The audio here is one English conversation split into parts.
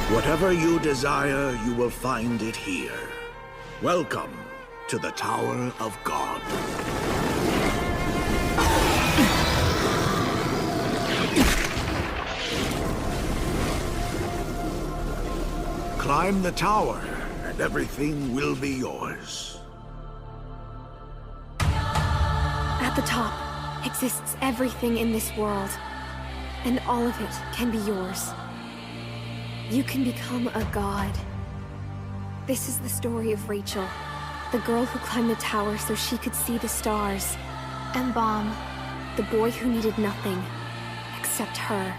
Whatever you desire, you will find it here. Welcome to the Tower of God. Climb the tower, and everything will be yours. At the top exists everything in this world, and all of it can be yours. You can become a god. This is the story of Rachel, the girl who climbed the tower so she could see the stars. And Baum, the boy who needed nothing except her.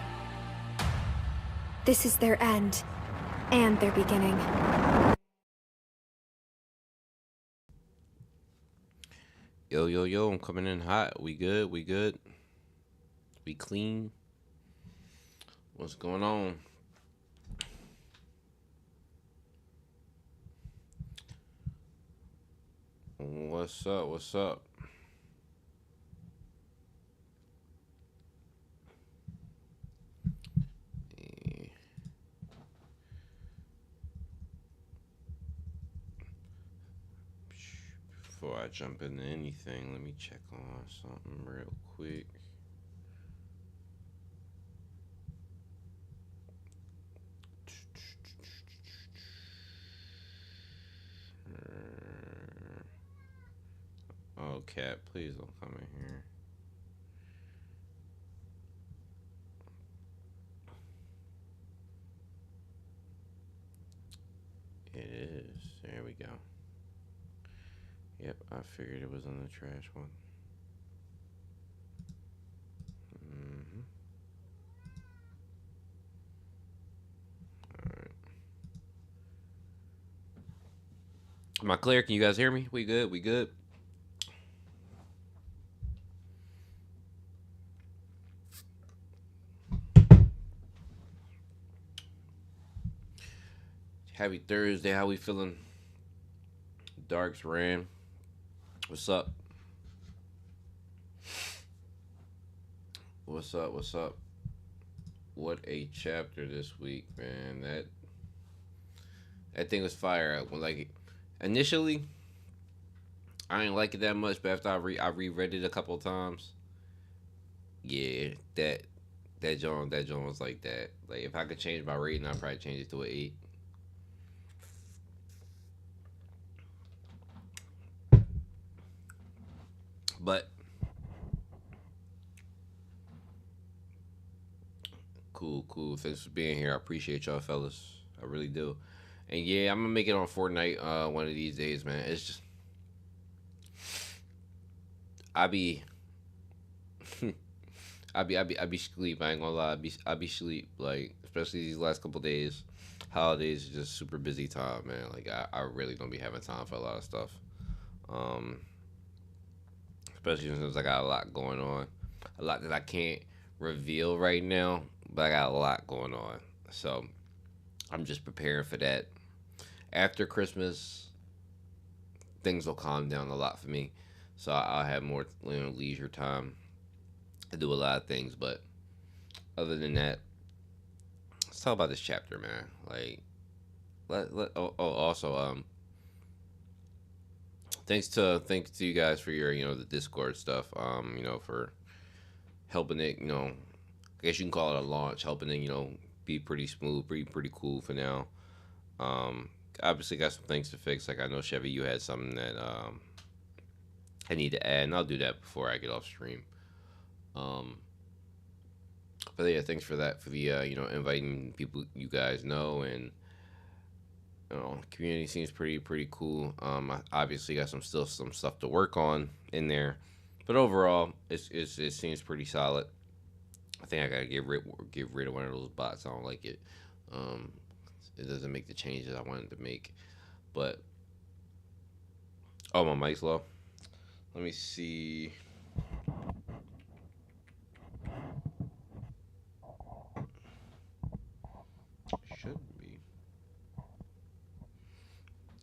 This is their end, and their beginning. Yo, yo, yo, I'm coming in hot. We good? We good? We clean? What's going on? What's up? What's up? Before I jump into anything, let me check on something real quick. Oh, cat, please don't come in here. It is. There we go. Yep, I figured it was in the trash one. Alright. Am I clear? Can you guys hear me? We good? We good? Happy Thursday. How we feeling? Darks ran. What's up? What's up? What's up? What a chapter this week, man. That thing was fire. Like initially, I didn't like it that much, but after I reread it a couple of times, yeah, that John was like that. Like if I could change my rating, I'd probably change it to an 8. But cool. Thanks for being here. I appreciate y'all, fellas. I really do. And yeah, I'm gonna make it on Fortnite one of these days, man. It's just I be I be sleep. I ain't gonna lie. I be sleep. Like especially these last couple days. Holidays is just super busy time, man. Like I really don't be having time for a lot of stuff. Especially since I got a lot going on, a lot that I can't reveal right now, but I got a lot going on. So I'm just preparing for that. After Christmas, things will calm down a lot for me, so I'll have more leisure time to do a lot of things. But other than that, let's talk about this chapter, man. Like, also, thanks to you guys for your the Discord stuff. For helping it. I guess you can call it a launch, helping it be pretty smooth, pretty cool for now. Obviously got some things to fix. Like I know Chevy, you had something that I need to add, and I'll do that before I get off stream. But yeah, thanks for that, for the inviting people you guys know, and community seems pretty cool. I obviously got some stuff to work on in there, but overall it seems pretty solid. I think I gotta get rid of one of those bots. I don't like it. It doesn't make the changes I wanted to make. But my mic's low. Let me see.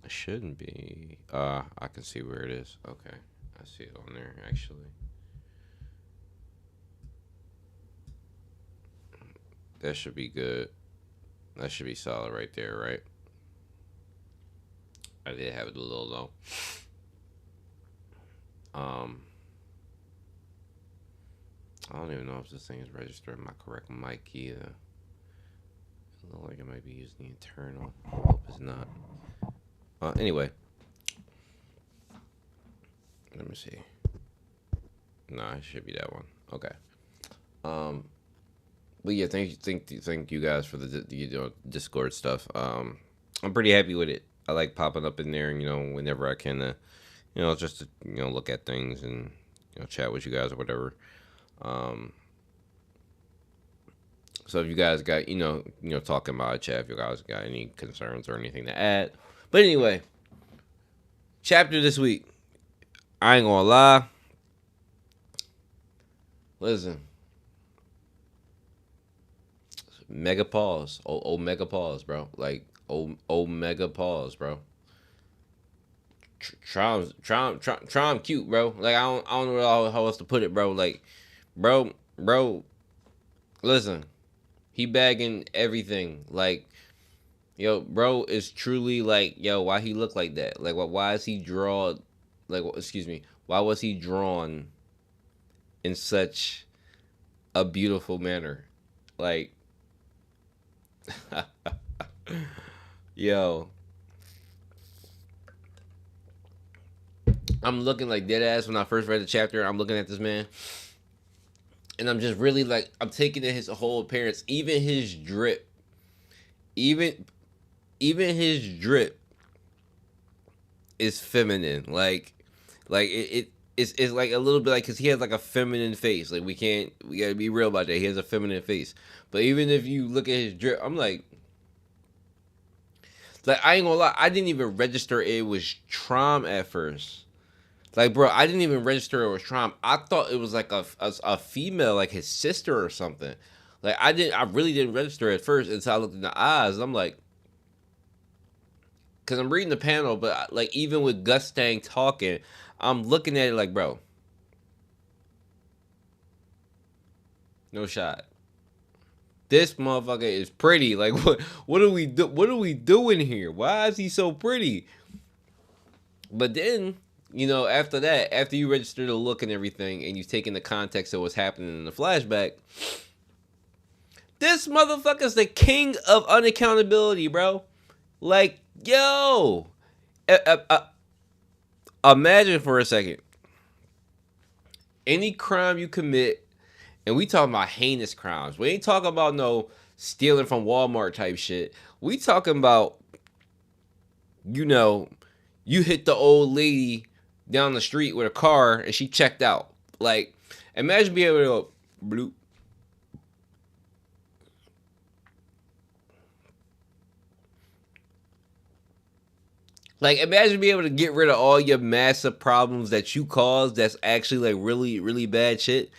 It shouldn't be. I can see where it is. Okay, I see it on there actually. That should be good. That should be solid right there, right? I did have it a little low. I don't even know if this thing is registering my correct mic either. It looks like it might be using the internal. I hope it's not. Anyway. Let me see. Nah, it should be that one. Okay. But yeah, thank you guys for the Discord stuff. I'm pretty happy with it. I like popping up in there, whenever I can, just to, look at things and chat with you guys or whatever. So if you guys got talking about a chat, if you guys got any concerns or anything to add, but anyway, chapter this week. I ain't gonna lie. Listen. Mega pause. Oh, mega pause, bro. Like, mega pause, bro. Traum cute, bro. Like, I don't know how else to put it, bro. Like, bro. Listen. He bagging everything. Like, yo, bro is truly like, yo, why he look like that? Like, why is he drawn? Like, excuse me. Why was he drawn in such a beautiful manner? Like, yo, I'm looking like dead ass when I first read the chapter. I'm looking at this man, and I'm just really like, I'm taking in his whole appearance, even his drip, even his drip is feminine. Like it's like a little bit like, because he has like a feminine face. Like, we gotta be real about that. He has a feminine face. But even if you look at his drip, I'm like I ain't gonna lie, I didn't even register it was traum at first. Like, bro, I didn't even register it was traum. I thought it was like a female, like his sister or something. Like, I really didn't register at first until I looked in the eyes. And I'm like, because I'm reading the panel, but like, even with Gus Stang talking, I'm looking at it like, bro, no shot. This motherfucker is pretty. Like, what are we doing here? Why is he so pretty? But then, after that, after you register the look and everything, and you've taken the context of what's happening in the flashback, this motherfucker's the king of unaccountability, bro. Like, yo, imagine for a second, any crime you commit. And we talking about heinous crimes. We ain't talking about no stealing from Walmart type shit. We talking about, you hit the old lady down the street with a car and she checked out. Like, imagine being able to go, bloop. Like, imagine being able to get rid of all your massive problems that you caused that's actually like really, really bad shit.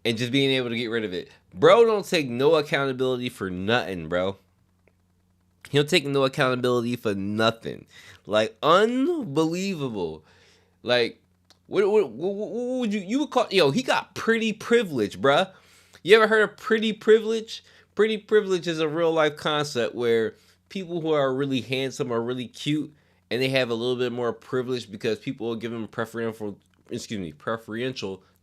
And just being able to get rid of it. Bro don't take no accountability for nothing, bro. He don't take no accountability for nothing. Like, unbelievable. Like, what would you would call... Yo, he got pretty privilege, bruh. You ever heard of pretty privilege? Pretty privilege is a real life concept where people who are really handsome or really cute, and they have a little bit more privilege because people will give them preferential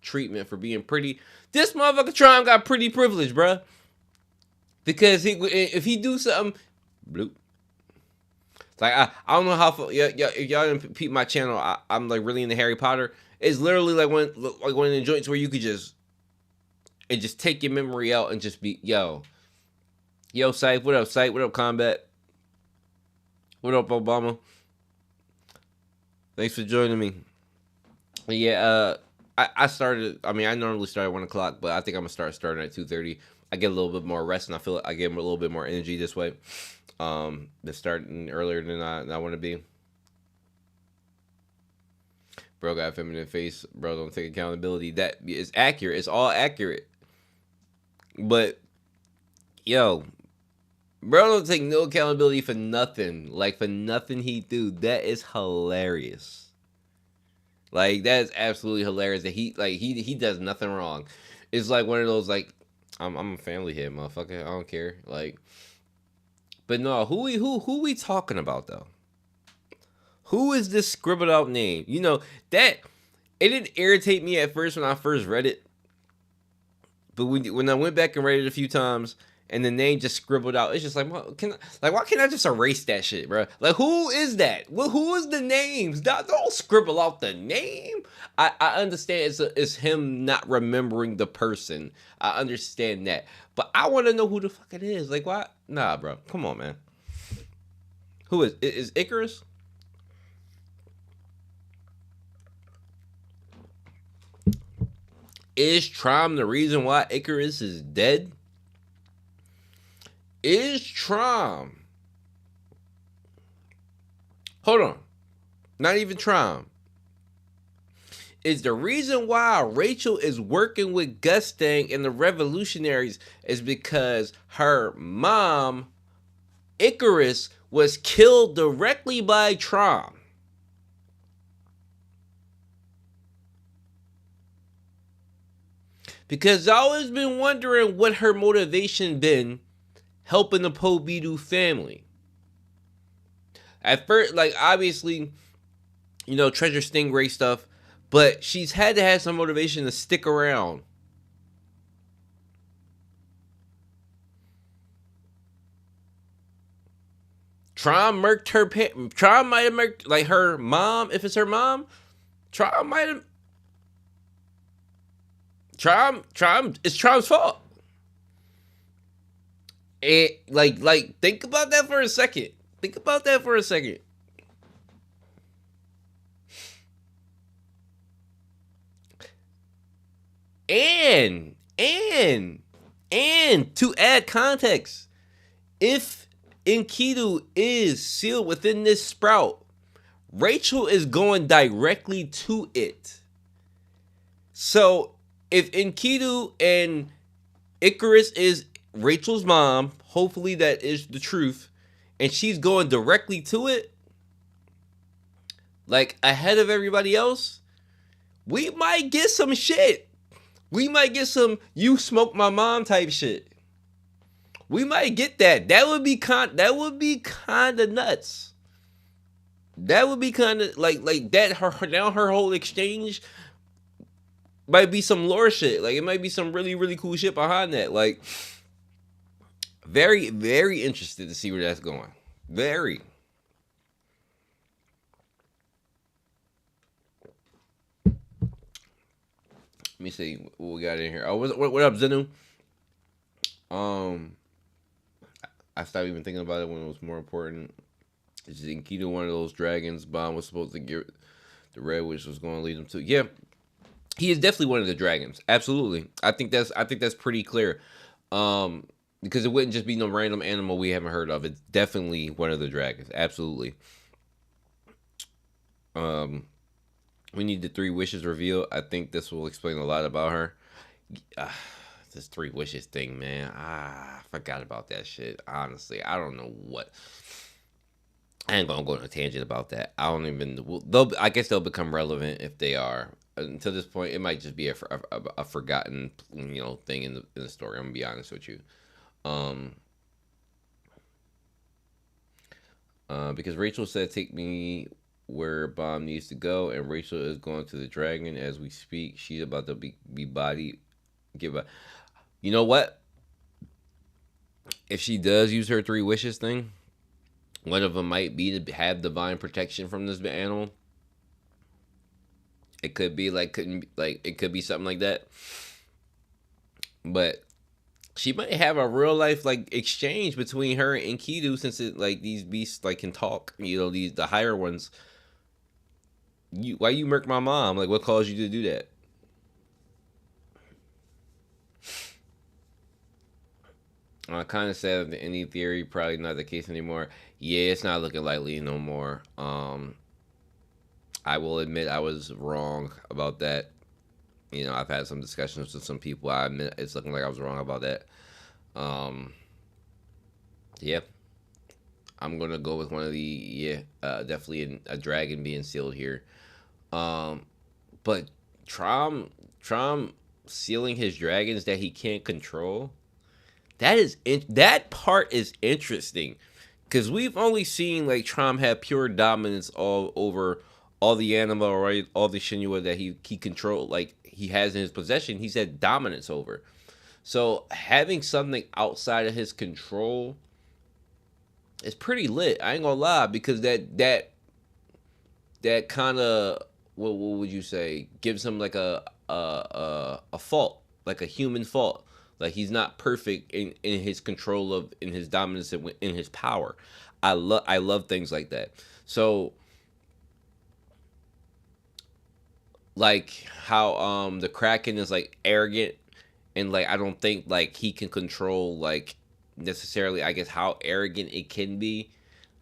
treatment for being pretty. This motherfucker Trump got pretty privilege, bruh. Because if he do something, bloop. Like, I don't know how. If y'all didn't peep my channel, I'm like really into Harry Potter. It's literally like one of the joints where you could just take your memory out and just be yo, Sype, what up, Sype, what up, Combat, what up, Obama. Thanks for joining me. Yeah, I started. I mean, I normally start at 1 o'clock, but I think I'm gonna starting at 2:30. I get a little bit more rest, and I feel like I get a little bit more energy this way. Than starting earlier than I want to be. Bro got a feminine face. Bro don't take accountability. That is accurate. It's all accurate. But yo, bro don't take no accountability for nothing. Like, for nothing he do. That is hilarious. Like, that is absolutely hilarious that he does nothing wrong. It's like one of those, like, I'm a family head, motherfucker. I don't care. Like, But no, who we talking about though? Who is this scribbled out name? You know, that it didn't irritate me at first when I first read it. But when I went back and read it a few times and the name just scribbled out, it's just like, well, why can't I just erase that shit, bro? Like, who is that? Well, who is the names? Don't scribble out the name. I understand it's him not remembering the person. I understand that. But I want to know who the fuck it is. Like, why? Nah, bro. Come on, man. Who is Icarus? Is Traum the reason why Icarus is dead? Is Traum? Hold on. Not even Traum. Is the reason why Rachel is working with Gustang and the revolutionaries is because her mom, Icarus, was killed directly by Traum. Because I've always been wondering what her motivation been helping the Pobidu family. At first, like, obviously, you know, Treasure Stingray stuff, but she's had to have some motivation to stick around. Traum murked her Traum might have murked, like, her mom. If it's her mom, Traum might have. It's Traum's fault. And like, think about that for a second. Think about that for a second. And to add context, if Enkidu is sealed within this sprout, Rachel is going directly to it. So if Enkidu and Icarus is Rachel's mom, hopefully that is the truth, and she's going directly to it, like ahead of everybody else, we might get some shit. We might get some "you smoke my mom" type shit. We might get that. That would be kind of nuts. That would be kind of like that. Her whole exchange might be some lore shit. Like, it might be some really, really cool shit behind that. Like, very, very interested to see where that's going. Very. Let me see what we got in here. Oh, what up, Zenu? I stopped even thinking about it when it was more important. Is Enkidu one of those dragons Bond was supposed to get the red witch was going to lead him to? Yeah. He is definitely one of the dragons. Absolutely. I think that's pretty clear. Because it wouldn't just be no random animal we haven't heard of. It's definitely one of the dragons. Absolutely. We need the 3 wishes reveal. I think this will explain a lot about her. This 3 wishes thing, man. I forgot about that shit. Honestly, I don't know what. I ain't gonna go on a tangent about that. I don't even. I guess they'll become relevant if they are. Until this point, it might just be a forgotten, thing in the story. I'm gonna be honest with you. Because Rachel said, "Take me where Bomb needs to go," and Rachel is going to the dragon as we speak. She's about to be bodied. You know what? If she does use her 3 wishes thing, one of them might be to have divine protection from this animal. It could be it could be something like that. But she might have a real life exchange between her and Enkidu, since these beasts can talk. The higher ones. Why you murk my mom? What caused you to do that? I kind of said that any theory probably not the case anymore. Yeah, it's not looking likely no more. I will admit I was wrong about that. I've had some discussions with some people. I admit it's looking like I was wrong about that. Yeah. I'm gonna go with one of the definitely a dragon being sealed here. But Traum sealing his dragons that he can't control. That part is interesting, Because we've only seen like Traum have pure dominance all over all the animal, right? All the Shinua that he controlled, like he has in his possession. He's had dominance over. So having something outside of his control is pretty lit. I ain't gonna lie, because that kind of what would you say gives him like a fault, like a human fault. Like he's not perfect in his control of in his dominance and in his power. I love things like that. So like how the Kraken is like arrogant, and like I don't think like he can control like necessarily, I guess, how arrogant it can be.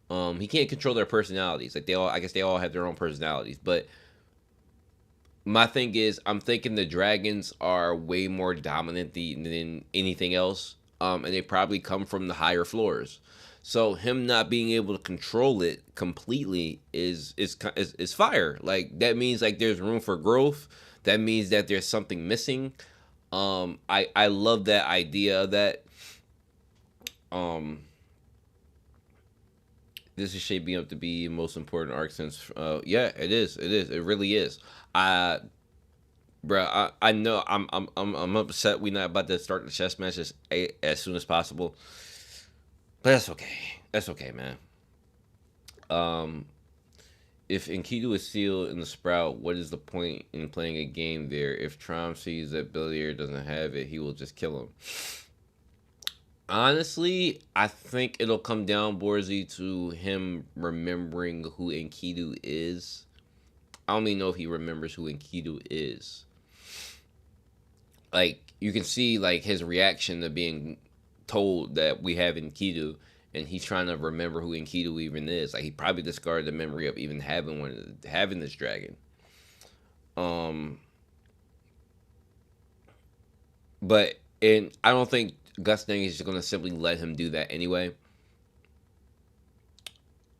He can't control their personalities. Like they all, I guess they all have their own personalities. But my thing is, I'm thinking the dragons are way more dominant than anything else. And they probably come from the higher floors. So him not being able to control it completely is fire. Like that means like there's room for growth. That means that there's something missing. I love that idea of that. Um, this is shaping up to be the most important arc since. Yeah, it is. It is. It really is. I, bro, I know I'm upset we not about to start the chess match as soon as possible. But that's okay. That's okay, man. Um, if Enkidu is sealed in the Sprout, what is the point in playing a game there? If Trom sees that Bellier doesn't have it, he will just kill him. Honestly, I think it'll come down, Borzy, to him remembering who Enkidu is. I don't even know if he remembers who Enkidu is. Like, you can see, like, his reaction to being told that we have Enkidu, and he's trying to remember who Enkidu even is. Like, he probably discarded the memory of even having this dragon. But I don't think Gus Dang is just gonna simply let him do that anyway.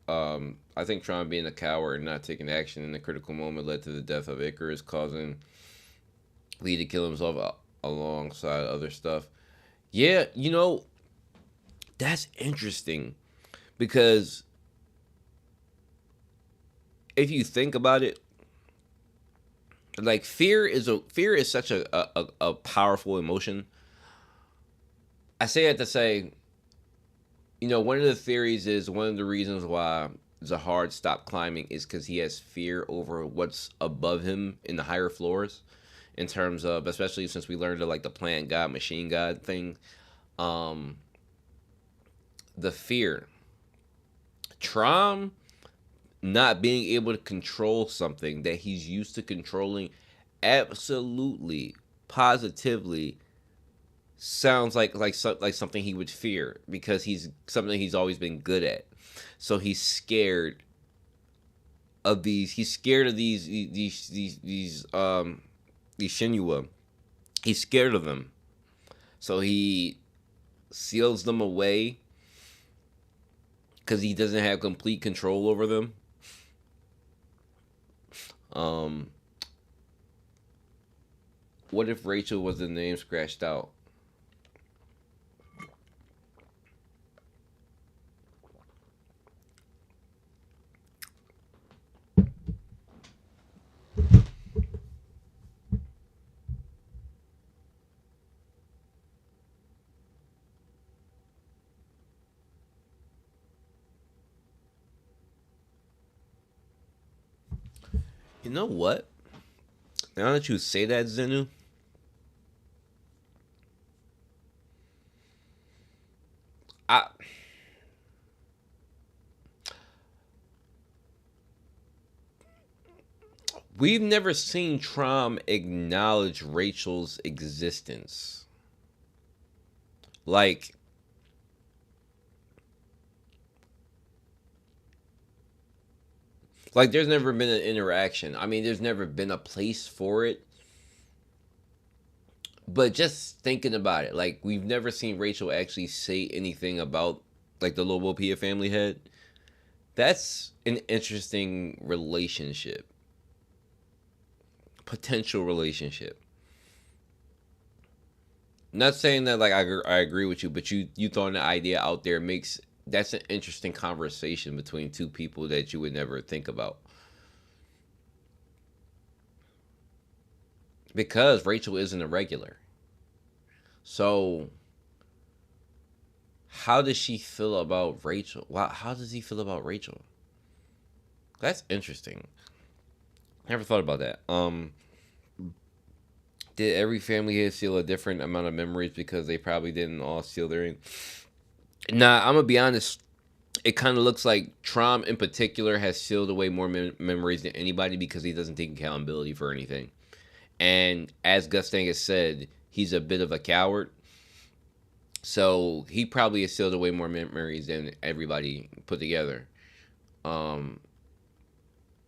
I think Tron being a coward and not taking action in the critical moment led to the death of Icarus, causing Lee to kill himself alongside other stuff. Yeah, that's interesting, because if you think about it, like fear is such a powerful emotion. I say that to say, one of the theories is one of the reasons why Zahard stopped climbing is because he has fear over what's above him in the higher floors, in terms of, especially since we learned of like the plant god, machine god thing. The fear. Trom not being able to control something that he's used to controlling absolutely, positively sounds like something he would fear, because he's something he's always been good at. So he's scared of these. He's scared of these Shinua. He's scared of them. So he seals them away because he doesn't have complete control over them. What if Rachel was the name scratched out? You know what? Now that you say that, Zenu, I we've never seen Trom acknowledge Rachel's existence. Like, there's never been an interaction. I mean, there's never been a place for it. But just thinking about it, like, we've never seen Rachel actually say anything about, like, the Lobo Pia family head. That's an interesting relationship. Potential relationship. Not saying that, like, I agree with you, but you throwing the idea out there makes That's an interesting conversation between two people that you would never think about. Because Rachel isn't a regular. So how does she feel about Rachel? Wow, how does he feel about Rachel? That's interesting. Never thought about that. Did every family here seal a different amount of memories because they probably didn't all seal their? Nah, I'm gonna be honest. It kind of looks like Trom in particular has sealed away more memories than anybody because he doesn't take accountability for anything. And as Gustang has said, he's a bit of a coward. So he probably has sealed away more memories than everybody put together. Um,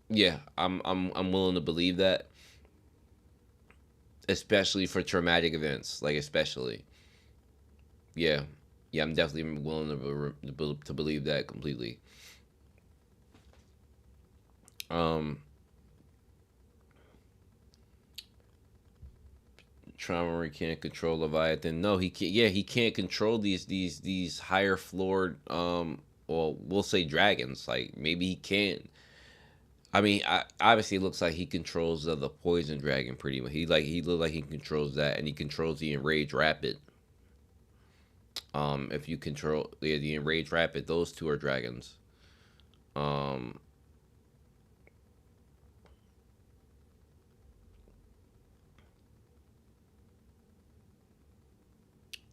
yeah, I'm willing to believe that, especially for traumatic events, like especially. Yeah, yeah, I'm definitely willing to believe that completely. Um, Trauma can't control Leviathan. No, he can't. Yeah, he can't control these higher floored. Well, we'll say dragons. Like maybe he can. I mean, obviously, it looks like he controls the poison dragon pretty much. He look like he controls that, and he controls the enraged rapid. If you control the enraged rapid, those two are dragons. Um,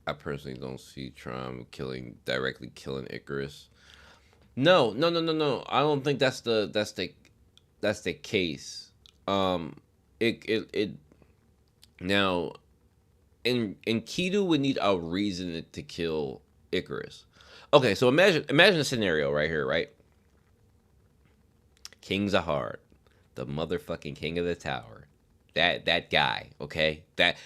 I personally don't see Trom directly killing Icarus. No, no, no, no, no. I don't think that's the case. Um, it now in Kidu would need a reason to kill Icarus. Okay, so imagine a scenario right here, right? King Zahard, the motherfucking king of the tower. That guy, okay? That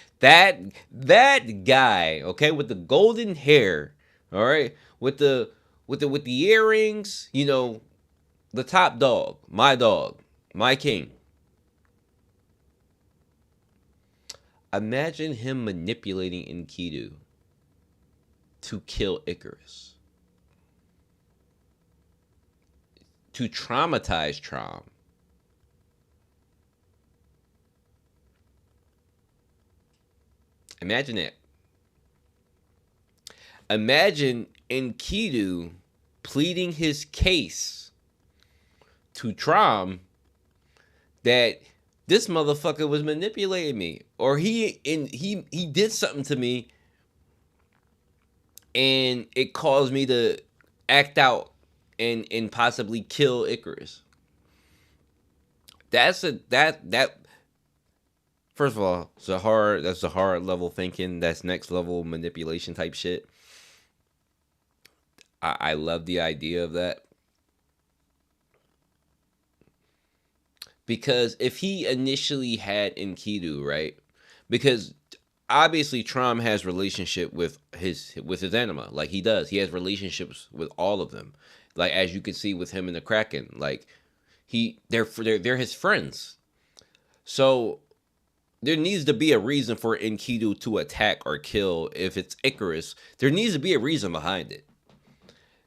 guy, okay, with the golden hair, all right? With the earrings, the top dog, my king. Imagine him manipulating Enkidu to kill Icarus, to traumatize Trom. Imagine it. Imagine Enkidu pleading his case to Trom that this motherfucker was manipulating me, or he did something to me, and it caused me to act out and possibly kill Icarus. That first of all, that's a hard level thinking. That's next level manipulation type shit. I love the idea of that. Because if he initially had Enkidu, right? Because obviously Trom has relationship with his anima, like he does. He has relationships with all of them, like as you can see with him and the Kraken. Like they're his friends. So there needs to be a reason for Enkidu to attack or kill. If it's Icarus, there needs to be a reason behind it.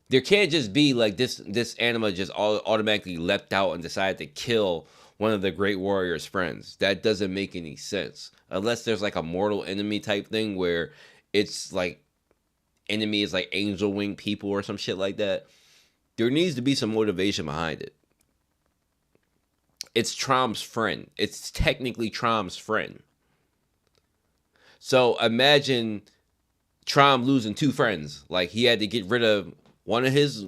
There can't just be like this anima just automatically leapt out and decided to kill one of the great warrior's friends. That doesn't make any sense unless there's like a mortal enemy type thing where it's like enemy is like angel wing people or some shit like that. There needs to be some motivation behind it. It's Trom's friend. It's technically Trom's friend. So imagine Trom losing two friends. Like he had to get rid of one of his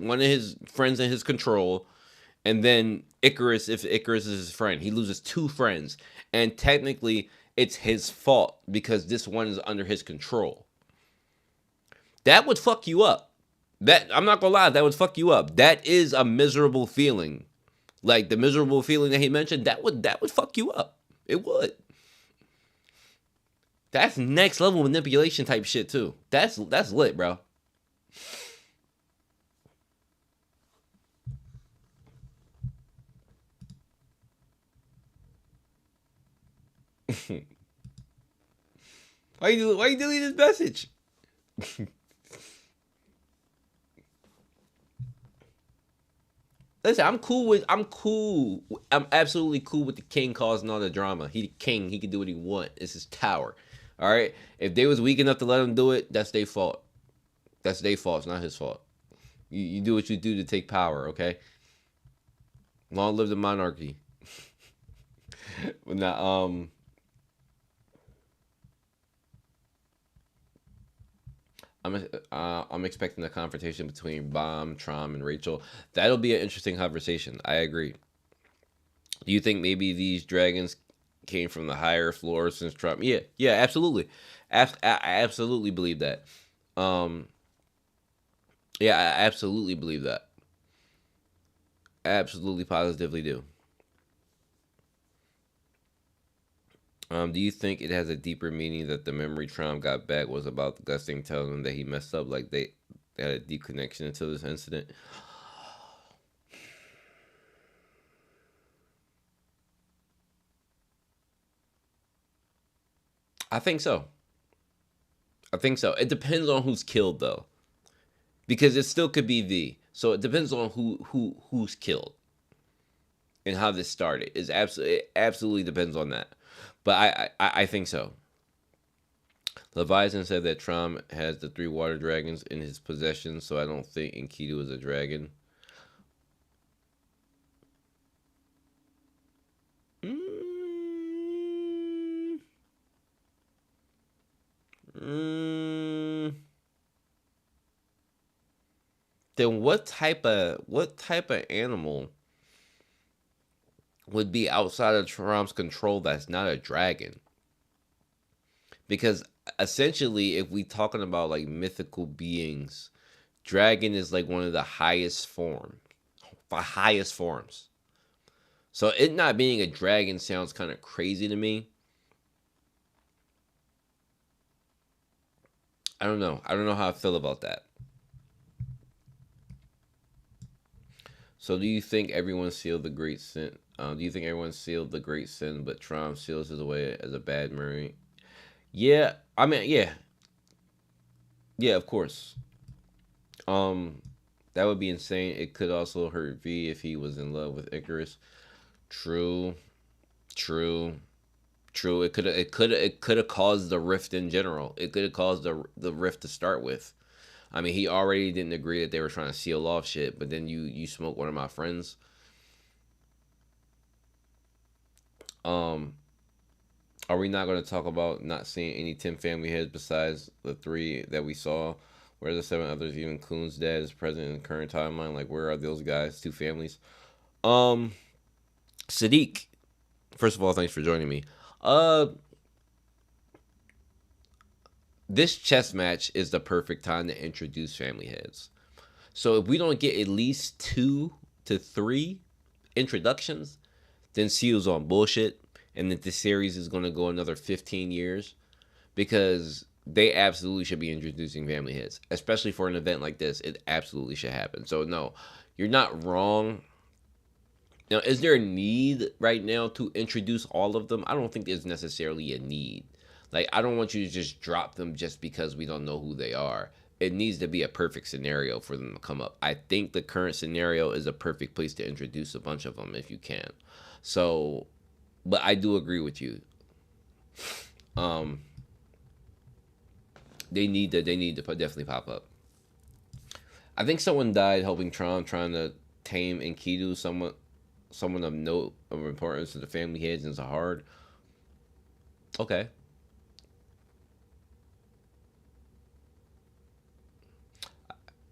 friends in his control, and then Icarus, if Icarus is his friend, he loses two friends, and technically it's his fault because this one is under his control. That would fuck you up. That I'm not gonna lie, that would fuck you up. That is a miserable feeling. Like the miserable feeling that he mentioned, that would fuck you up. It would. That's next level manipulation type shit too. That's lit, bro. Why you delete this message? Listen, I'm absolutely cool with the king causing all the drama. He the king. He can do what he want. It's his tower. All right. If they was weak enough to let him do it, that's their fault. That's their fault. It's not his fault. You do what you do to take power. Okay. Long live the monarchy. Now, I'm expecting a confrontation between Bomb, Trom, and Rachel. That'll be an interesting conversation. I agree. Do you think maybe these dragons came from the higher floors since Trom? Yeah, yeah, absolutely. I absolutely believe that. Um, yeah, I absolutely believe that. Absolutely, positively do. Do you think it has a deeper meaning that the memory Trump got back was about Gusting telling him that he messed up, like they had a deep connection to this incident? I think so. I think so. It depends on who's killed though, because it still could be V. So it depends on who's killed and how this started. It absolutely depends on that. But I think so. Leviathan said that Trom has the three water dragons in his possession, so I don't think Enkidu is a dragon. Mm, mm, then what type of animal would be outside of Trom's control that's not a dragon? Because essentially, if we talking about like mythical beings, dragon is like one of the highest forms. So it not being a dragon sounds kind of crazy to me. I don't know. I don't know how I feel about that. So do you think everyone sealed the great sin? Do you think everyone sealed the great sin, but Trom seals his away as a bad memory? Yeah, I mean, yeah, yeah, of course. Um, that would be insane. It could also hurt V if he was in love with Icarus. True, true, true. It could have caused the rift in general. It could have caused the rift to start with. I mean, he already didn't agree that they were trying to seal off shit, but then you smoke one of my friends. Um, are we not going to talk about not seeing any Tim family heads besides the three that we saw? Where are the seven others? Even Coon's dad is present in the current timeline. Like, where are those guys? Two families. Um, Sadiq. First of all, thanks for joining me. Uh, this chess match is the perfect time to introduce family heads. So if we don't get at least 2 to 3 introductions, then Seal's on bullshit, and that the series is going to go another 15 years because they absolutely should be introducing family heads, especially for an event like this. It absolutely should happen. So no, you're not wrong. Now, is there a need right now to introduce all of them? I don't think there's necessarily a need. Like, I don't want you to just drop them just because we don't know who they are. It needs to be a perfect scenario for them to come up. I think the current scenario is a perfect place to introduce a bunch of them if you can. So, but I do agree with you. Um, they need to definitely pop up. I think someone died helping Tron trying to tame Enkidu. Someone of note of importance to the family heads in Zahard. Okay.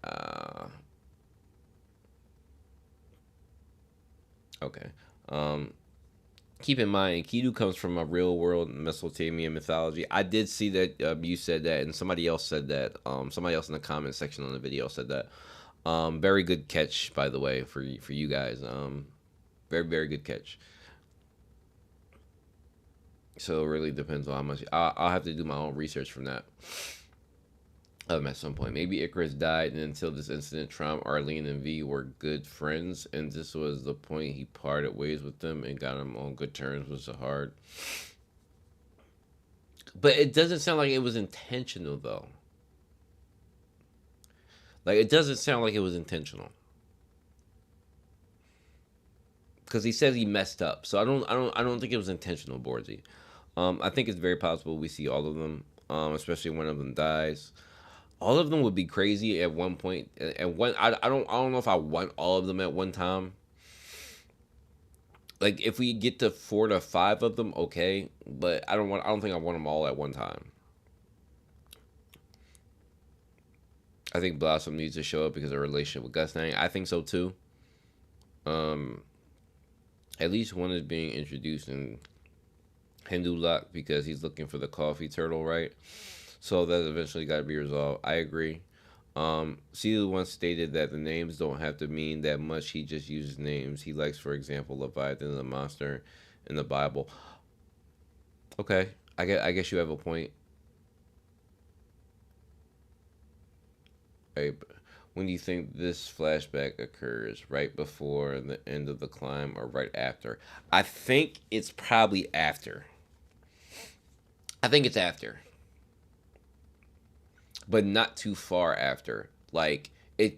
Uh, okay. Um, keep in mind, Enkidu comes from a real world Mesopotamian mythology. I did see that you said that, and somebody else said that. Somebody else in the comment section on the video said that. Very good catch, by the way, for you guys. Very very good catch. So it really depends on how much. I'll have to do my own research from that. At some point, maybe Icarus died, and until this incident, Trump, Arlene, and V were good friends, and this was the point he parted ways with them and got them on good terms with Zahard. But it doesn't sound like it was intentional, though. Like, it doesn't sound like it was intentional. because he says he messed up. So I don't think it was intentional, Borzi. I think it's very possible we see all of them, especially when one of them dies. All of them would be crazy at one point. And one, I don't know if I want all of them at one time. Like if we get to 4 to 5 of them, okay. But I don't think I want them all at one time. I think Blossom needs to show up because of her relationship with Gustang. I think so too. At least one is being introduced in Hindu luck because he's looking for the coffee turtle, right? So that eventually got to be resolved. I agree. Caesar once stated that the names don't have to mean that much. He just uses names. He likes, for example, Leviathan, the monster in the Bible. Okay, I guess you have a point. Right. When do you think this flashback occurs? Right before the end of the climb or right after? I think it's probably after. I think it's after. But not too far after. Like I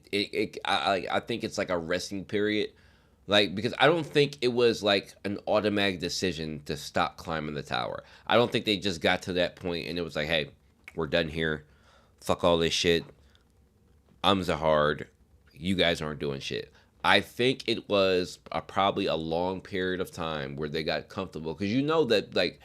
think it's like a resting period. Like, because I don't think it was like an automatic decision to stop climbing the tower. I don't think they just got to that point and it was like, hey, we're done here. Fuck all this shit. I'm Zahard. You guys aren't doing shit. I think it was probably a long period of time where they got comfortable. Because you know that, like,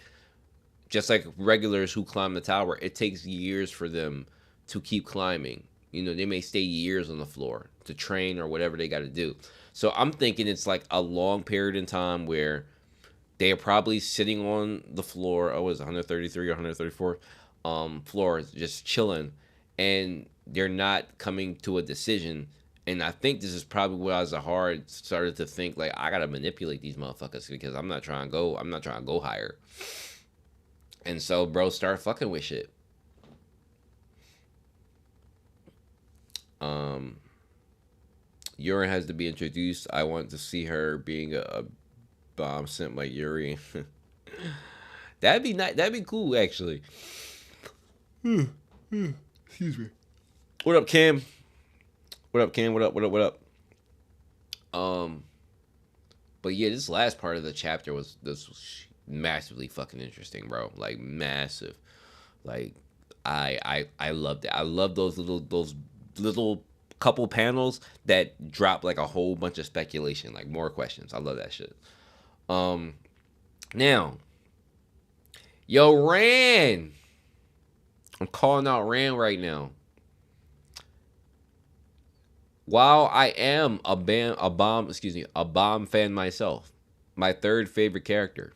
just like regulars who climb the tower, it takes years for them to keep climbing. You know, they may stay years on the floor to train or whatever they got to do. So I'm thinking it's like a long period in time where they are probably sitting on the floor. Oh, it was 133 or 134 floor, just chilling. And they're not coming to a decision. And I think this is probably where Zahard started to think, like, I gotta manipulate these motherfuckers because I'm not trying to go higher. And so bro start fucking with shit. Yuri has to be introduced. I want to see her being a bomb sent by Yuri. That'd be nice. That'd be cool, actually. Excuse me. What up, Cam? What up, Cam? What up? But yeah, this last part of the chapter was massively fucking interesting, bro. Like massive. Like I loved it. I love those little couple panels that drop like a whole bunch of speculation, like more questions. I love that shit. Now, yo, Ran. I'm calling out Ran right now. While I am a bomb fan myself, my third favorite character.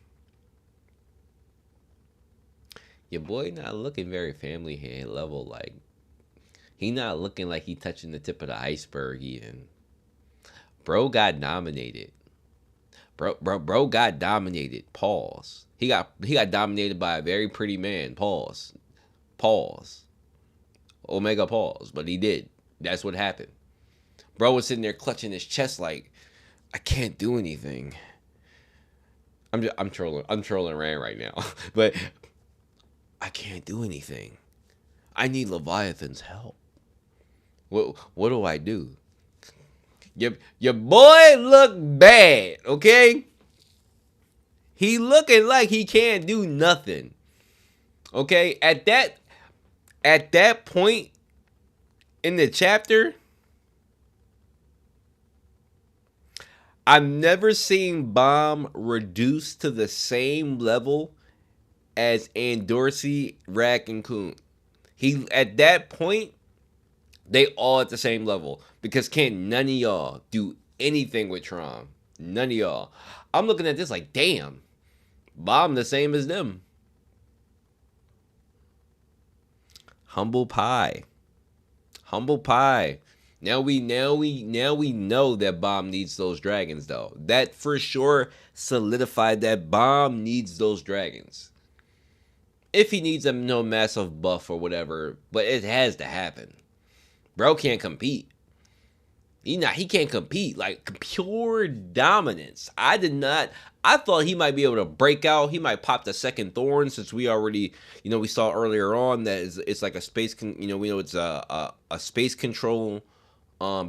Your boy not looking very family hand level. Like, he not looking like he touching the tip of the iceberg even. Bro got nominated. Bro got dominated. Pause. He got dominated by a very pretty man. Pause. Omega pause. But he did. That's what happened. Bro was sitting there clutching his chest like, I can't do anything. I'm trolling Rand right now. But I can't do anything. I need Leviathan's help. What do I do? Your boy look bad, okay? He looking like he can't do nothing. Okay? At that point in the chapter, I've never seen Bomb reduced to the same level as Andorsi, Rack, and Kun. He at that point, they all at the same level. Because can't none of y'all do anything with Tron. None of y'all. I'm looking at this like, damn. Bomb the same as them. Humble pie. Now we know that Bomb needs those dragons though. That for sure solidified that Bomb needs those dragons. If he needs a massive buff or whatever, but it has to happen. Bro can't compete. He can't compete. Like pure dominance. I thought he might be able to break out. He might pop the second thorn since we already, we saw earlier on that it's like a space, we know it's a space control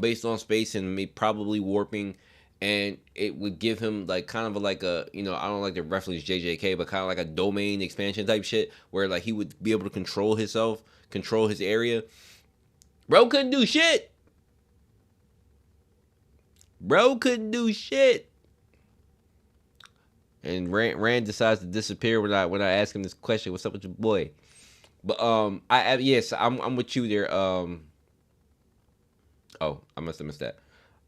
based on space and maybe probably warping. and it would give him like kind of like a, I don't like to reference JJK, but kind of like a domain expansion type shit where like he would be able to control himself, control his area. Bro couldn't do shit. Bro couldn't do shit. And Rand decides to disappear when I ask him this question. What's up with your boy? But yes, I'm with you there. Oh, I must have missed that.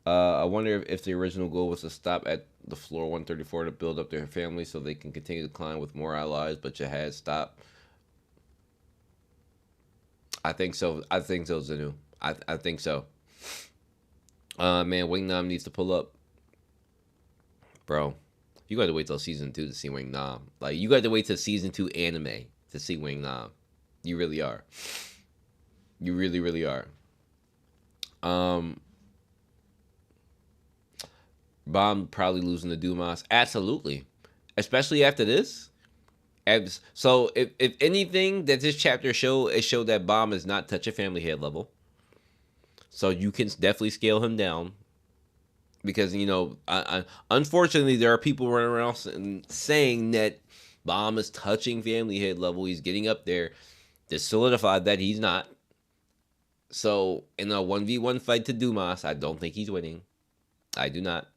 I wonder if the original goal was to stop at the floor 134 to build up their family so they can continue to climb with more allies, but Jihad stopped. I think so. I think so, Zanu. I think so. Man, Wing Nam needs to pull up. Bro, you got to wait till season 2 to see Wing Nam. Like, you got to wait till season 2 anime to see Wing Nam. You really are. You really, really are. Bomb probably losing to Dumas. Absolutely. Especially after this. So, if anything that this chapter showed, it showed that Bomb is not touch a family head level. So, you can definitely scale him down. Because, unfortunately, there are people running around saying that Bomb is touching family head level. He's getting up there. To solidify that he's not. So, in a 1v1 fight to Dumas, I don't think he's winning. I do not.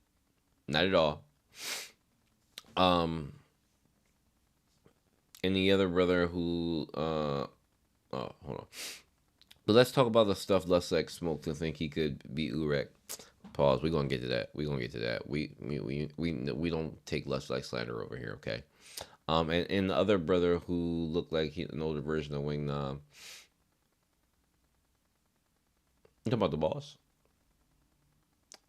Not at all. Any other brother who oh, hold on. But let's talk about the stuff luslec smoked to think he could be urek. Pause. We're gonna get to that. We don't take luslec slander over here, okay? And the other brother who looked like an older version of Wing Nam. You talking about the boss?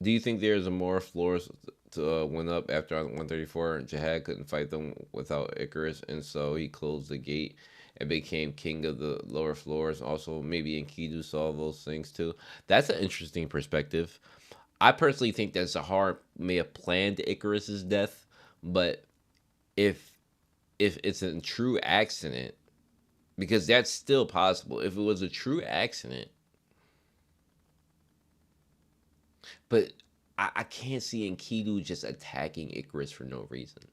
Do you think there's more floors to went up after 134? Jihad couldn't fight them without Icarus, and so he closed the gate and became king of the lower floors. Also, maybe Enkidu saw those things too. That's an interesting perspective. I personally think that Zahar may have planned Icarus's death, but if it's a true accident, because that's still possible. If it was a true accident, but I can't see Enkidu just attacking Icarus for no reason.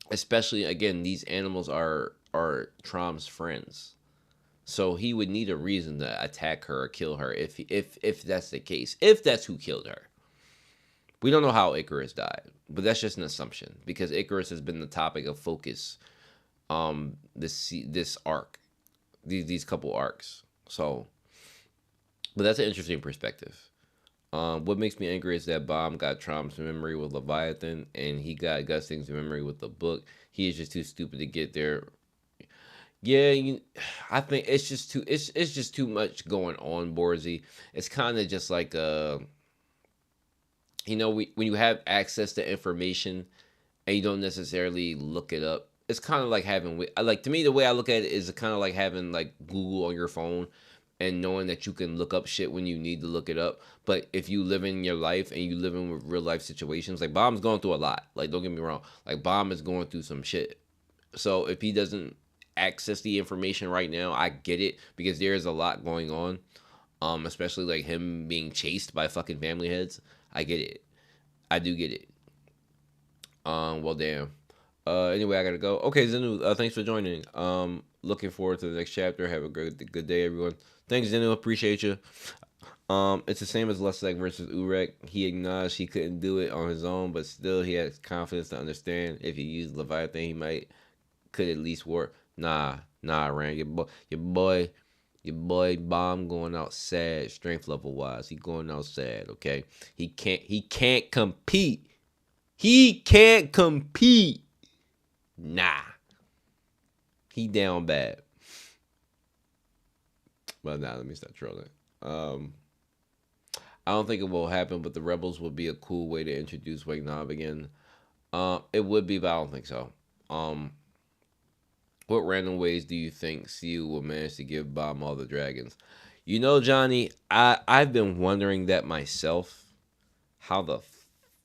Especially, again, these animals are Traum's friends. So he would need a reason to attack her or kill her if that's the case. If that's who killed her. We don't know how Icarus died, but that's just an assumption because Icarus has been the topic of focus this arc, these couple arcs. So, but that's an interesting perspective. What makes me angry is that Bomb got Traum's memory with Leviathan, and he got Gusting's memory with the book. He is just too stupid to get there. Yeah, I think it's just too. It's just too much going on, Borzy. It's kind of just like when you have access to information and you don't necessarily look it up. It's kind of like having to me the way I look at it is kind of like having like Google on your phone and knowing that you can look up shit when you need to look it up. But if you live in your life and you live in with real life situations, like Bomb's going through a lot. Like, don't get me wrong. Like, Bomb is going through some shit. So if he doesn't access the information right now, I get it because there is a lot going on. Especially like him being chased by fucking family heads. I get it. I do get it. Well, damn. Anyway, I gotta go. Okay, Zenu, thanks for joining. Looking forward to the next chapter. Have a good day, everyone. Thanks, Zenu. Appreciate you. It's the same as luslec versus Urek. He acknowledged he couldn't do it on his own, but still he had confidence to understand if he used Leviathan, he could at least work. Nah, Rand. Your boy Bomb going out sad, strength level wise. He going out sad, okay? He can't compete. He can't compete. Nah. He down bad. But now let me stop trolling. I don't think it will happen, but the Rebels would be a cool way to introduce Wake Knob again. It would be, but I don't think so. What random ways do you think CU will manage to give Bomb all the dragons? Johnny, I've been wondering that myself. How the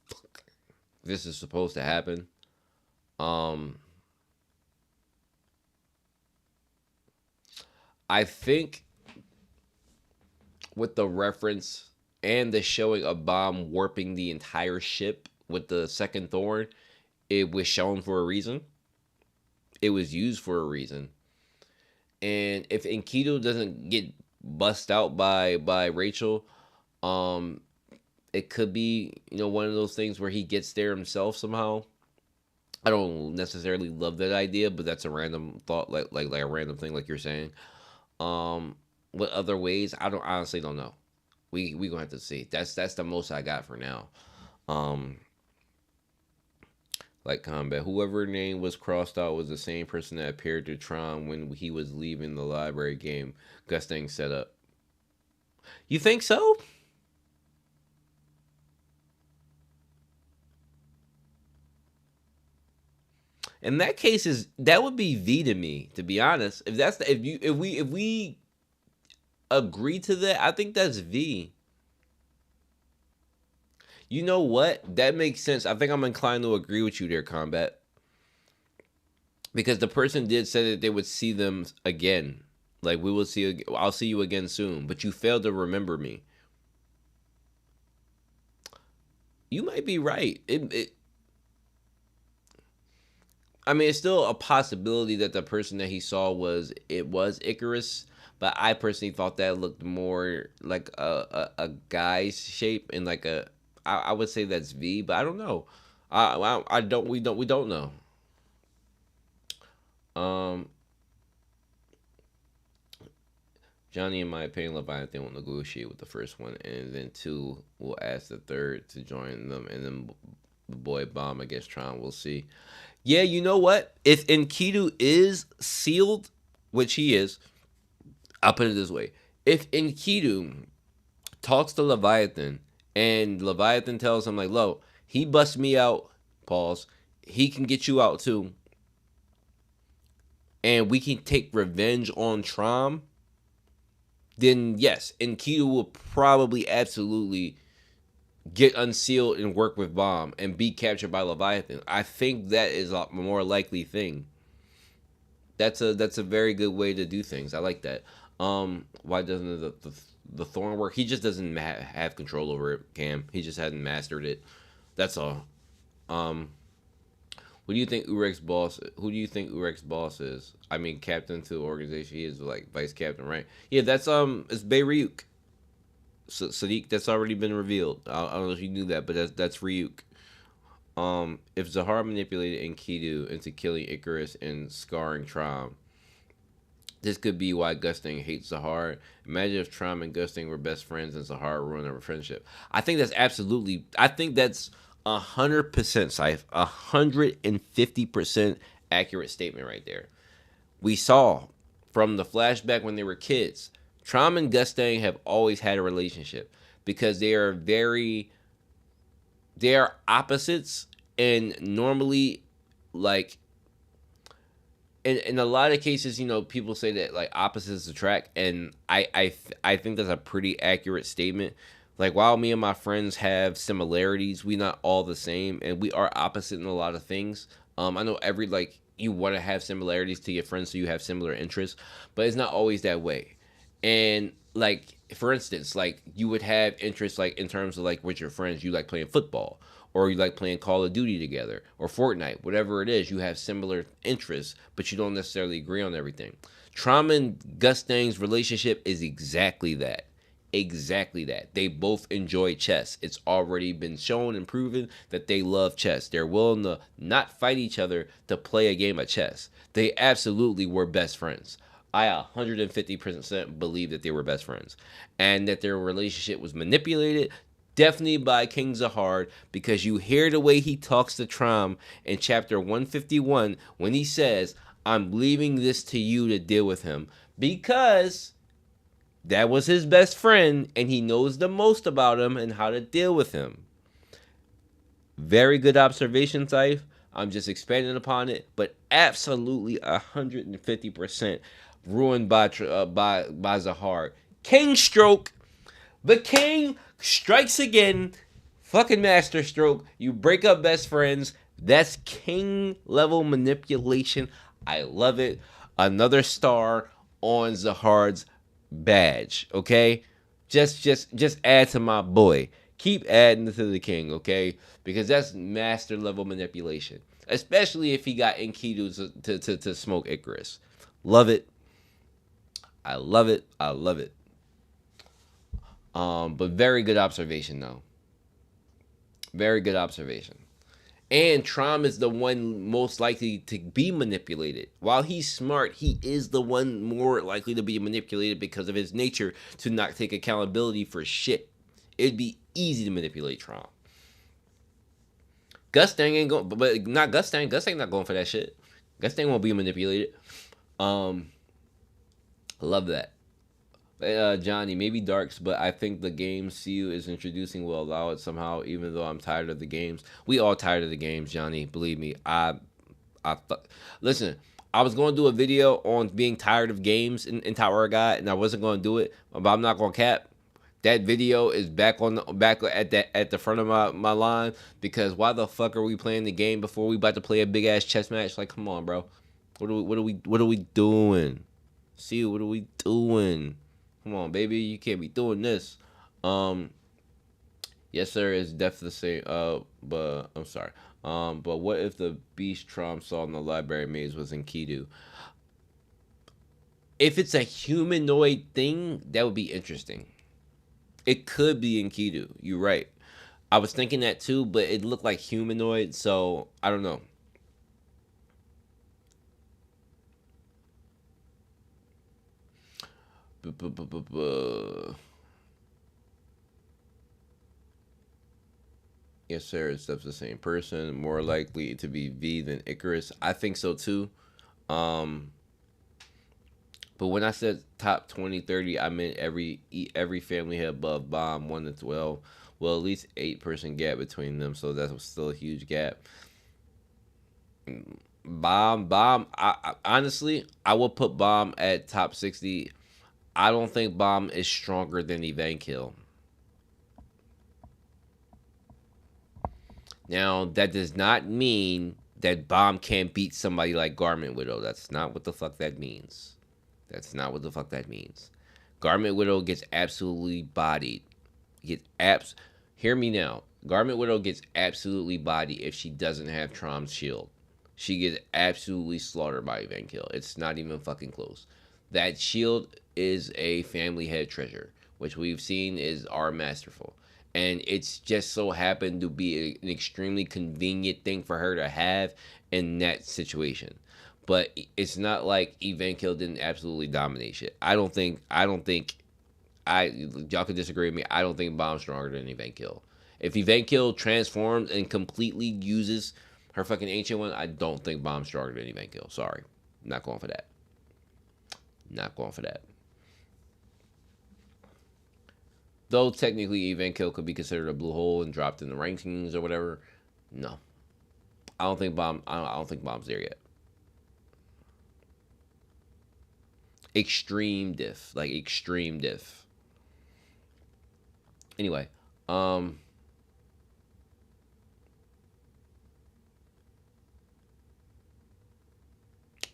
fuck this is supposed to happen. I think with the reference and the showing of Bomb warping the entire ship with the second thorn, it was shown for a reason. It was used for a reason. And if Enkidu doesn't get bust out by Rachel, it could be, one of those things where he gets there himself somehow. I don't necessarily love that idea, but that's a random thought, like a random thing, like you're saying. What other ways? I honestly don't know. We gonna have to see. That's the most I got for now. Like combat. Whoever name was crossed out was the same person that appeared to Tron when he was leaving the library game Gustang set up. You think so? In that case, that would be V to me, to be honest. If we agree to that, I think that's V. You know what? That makes sense. I think I'm inclined to agree with you there, Combat. Because the person did say that they would see them again. Like, I'll see you again soon. But you failed to remember me. You might be right. I mean, it's still a possibility that the person that he saw was Icarus. But I personally thought that looked more like a guy's shape and like I would say that's V, but I don't know. We don't know. Johnny, in my opinion, Leviathan will negotiate with the first one, and then 2 will ask the third to join them, and then the boy Bomb against Tron. We'll see. Yeah, you know what? If Enkidu is sealed, which he is, I'll put it this way: if Enkidu talks to Leviathan, and Leviathan tells him, like, "Lo, he busts me out, pause, he can get you out too. And we can take revenge on Traum," then yes, Enkidu will probably absolutely get unsealed and work with Bomb and be captured by Leviathan. I think that is a more likely thing. That's a very good way to do things. I like that. Why doesn't the thorn work? He just doesn't have control over it, Cam. He just hasn't mastered it. That's all. What do you think Urek's boss? Who do you think Urek's boss is? I mean, captain to the organization. He is like vice captain, right? Yeah, that's it's Ryuk. Sadiq, that's already been revealed. I don't know if you knew that, but that's Ryuk. If Zahar manipulated Enkidu into killing Icarus and scarring Traum, this could be why Gustang hates Zahar. Imagine if Traum and Gustang were best friends and Zahar ruined their friendship. I think that's 100%, Saif. 150% accurate statement right there. We saw from the flashback when they were kids, Traum and Gustang have always had a relationship because they are opposites, and normally, like, in a lot of cases, people say that like opposites attract, and I think that's a pretty accurate statement. Like, while me and my friends have similarities, we not all the same, and we are opposite in a lot of things. I know you want to have similarities to your friends so you have similar interests, but it's not always that way. And like, for instance, like you would have interests like in terms of like with your friends, you like playing football, or you like playing Call of Duty together, or Fortnite, whatever it is, you have similar interests, but you don't necessarily agree on everything. Traum and Gustang's relationship is exactly that. Exactly that. They both enjoy chess. It's already been shown and proven that they love chess. They're willing to not fight each other to play a game of chess. They absolutely were best friends. I 150% believe that they were best friends, and that their relationship was manipulated, definitely by King Zahar, because you hear the way he talks to Traum in chapter 151 when he says, "I'm leaving this to you to deal with him," because that was his best friend, and he knows the most about him and how to deal with him. Very good observation, Saif. I'm just expanding upon it, but absolutely 150% ruined by Zahar. King stroke. The king strikes again. Fucking master stroke. You break up best friends. That's king level manipulation. I love it. Another star on Zahar's badge. Okay? Just add to my boy. Keep adding to the king, okay? Because that's master level manipulation. Especially if he got Enkidu to smoke Icarus. Love it. I love it. I love it. But very good observation though. Very good observation. And Traum is the one most likely to be manipulated. While he's smart, he is the one more likely to be manipulated because of his nature to not take accountability for shit. It'd be easy to manipulate Traum. Gustang ain't going, but not Gustang. Gustang not going for that shit. Gustang won't be manipulated. I love that. Johnny, maybe Darks, but I think the game CU is introducing will allow it somehow, even though I'm tired of the games. We all tired of the games, Johnny. Believe me. Listen, I was going to do a video on being tired of games in Tower of God, and I wasn't going to do it, but I'm not going to cap. That video is back at the front of my line, because why the fuck are we playing the game before we about to play a big ass chess match? Like, come on, bro. What are we doing? CU, what are we doing? Come on, baby, you can't be doing this. Yes, sir, it's definitely the same. But I'm sorry. But what if the beast Traum saw in the library maze was Enkidu? If it's a humanoid thing, that would be interesting. It could be Enkidu. You're right. I was thinking that too, but it looked like humanoid, so I don't know. Yes, sir. It's the same person. More likely to be V than Icarus. I think so too. Um, but when I said top 20, 30, I meant every family had above bomb 1 to 12. Well, at least 8-person gap between them, so that was still a huge gap. Bomb. I honestly, I will put Bomb at top 60. I don't think Bomb is stronger than Evankill. Now, that does not mean that Bomb can't beat somebody like Garment Widow. That's not what the fuck that means. That's not what the fuck that means. Garment Widow gets absolutely bodied. Hear me now. Garment Widow gets absolutely bodied if she doesn't have Traum's shield. She gets absolutely slaughtered by Evankill. It's not even fucking close. That shield is a family head treasure, which we've seen is our masterful. And it's just so happened to be an extremely convenient thing for her to have in that situation. But it's not like Evankill didn't absolutely dominate shit. Y'all could disagree with me. I don't think Bomb's stronger than Evankill. If Evankill transforms and completely uses her fucking ancient one, I don't think Bomb's stronger than Evankill. Sorry. Not going for that. Not going for that. Though technically Evankill could be considered a blue hole and dropped in the rankings or whatever. No. I don't think Bomb's there yet. Extreme diff. Like extreme diff. Anyway.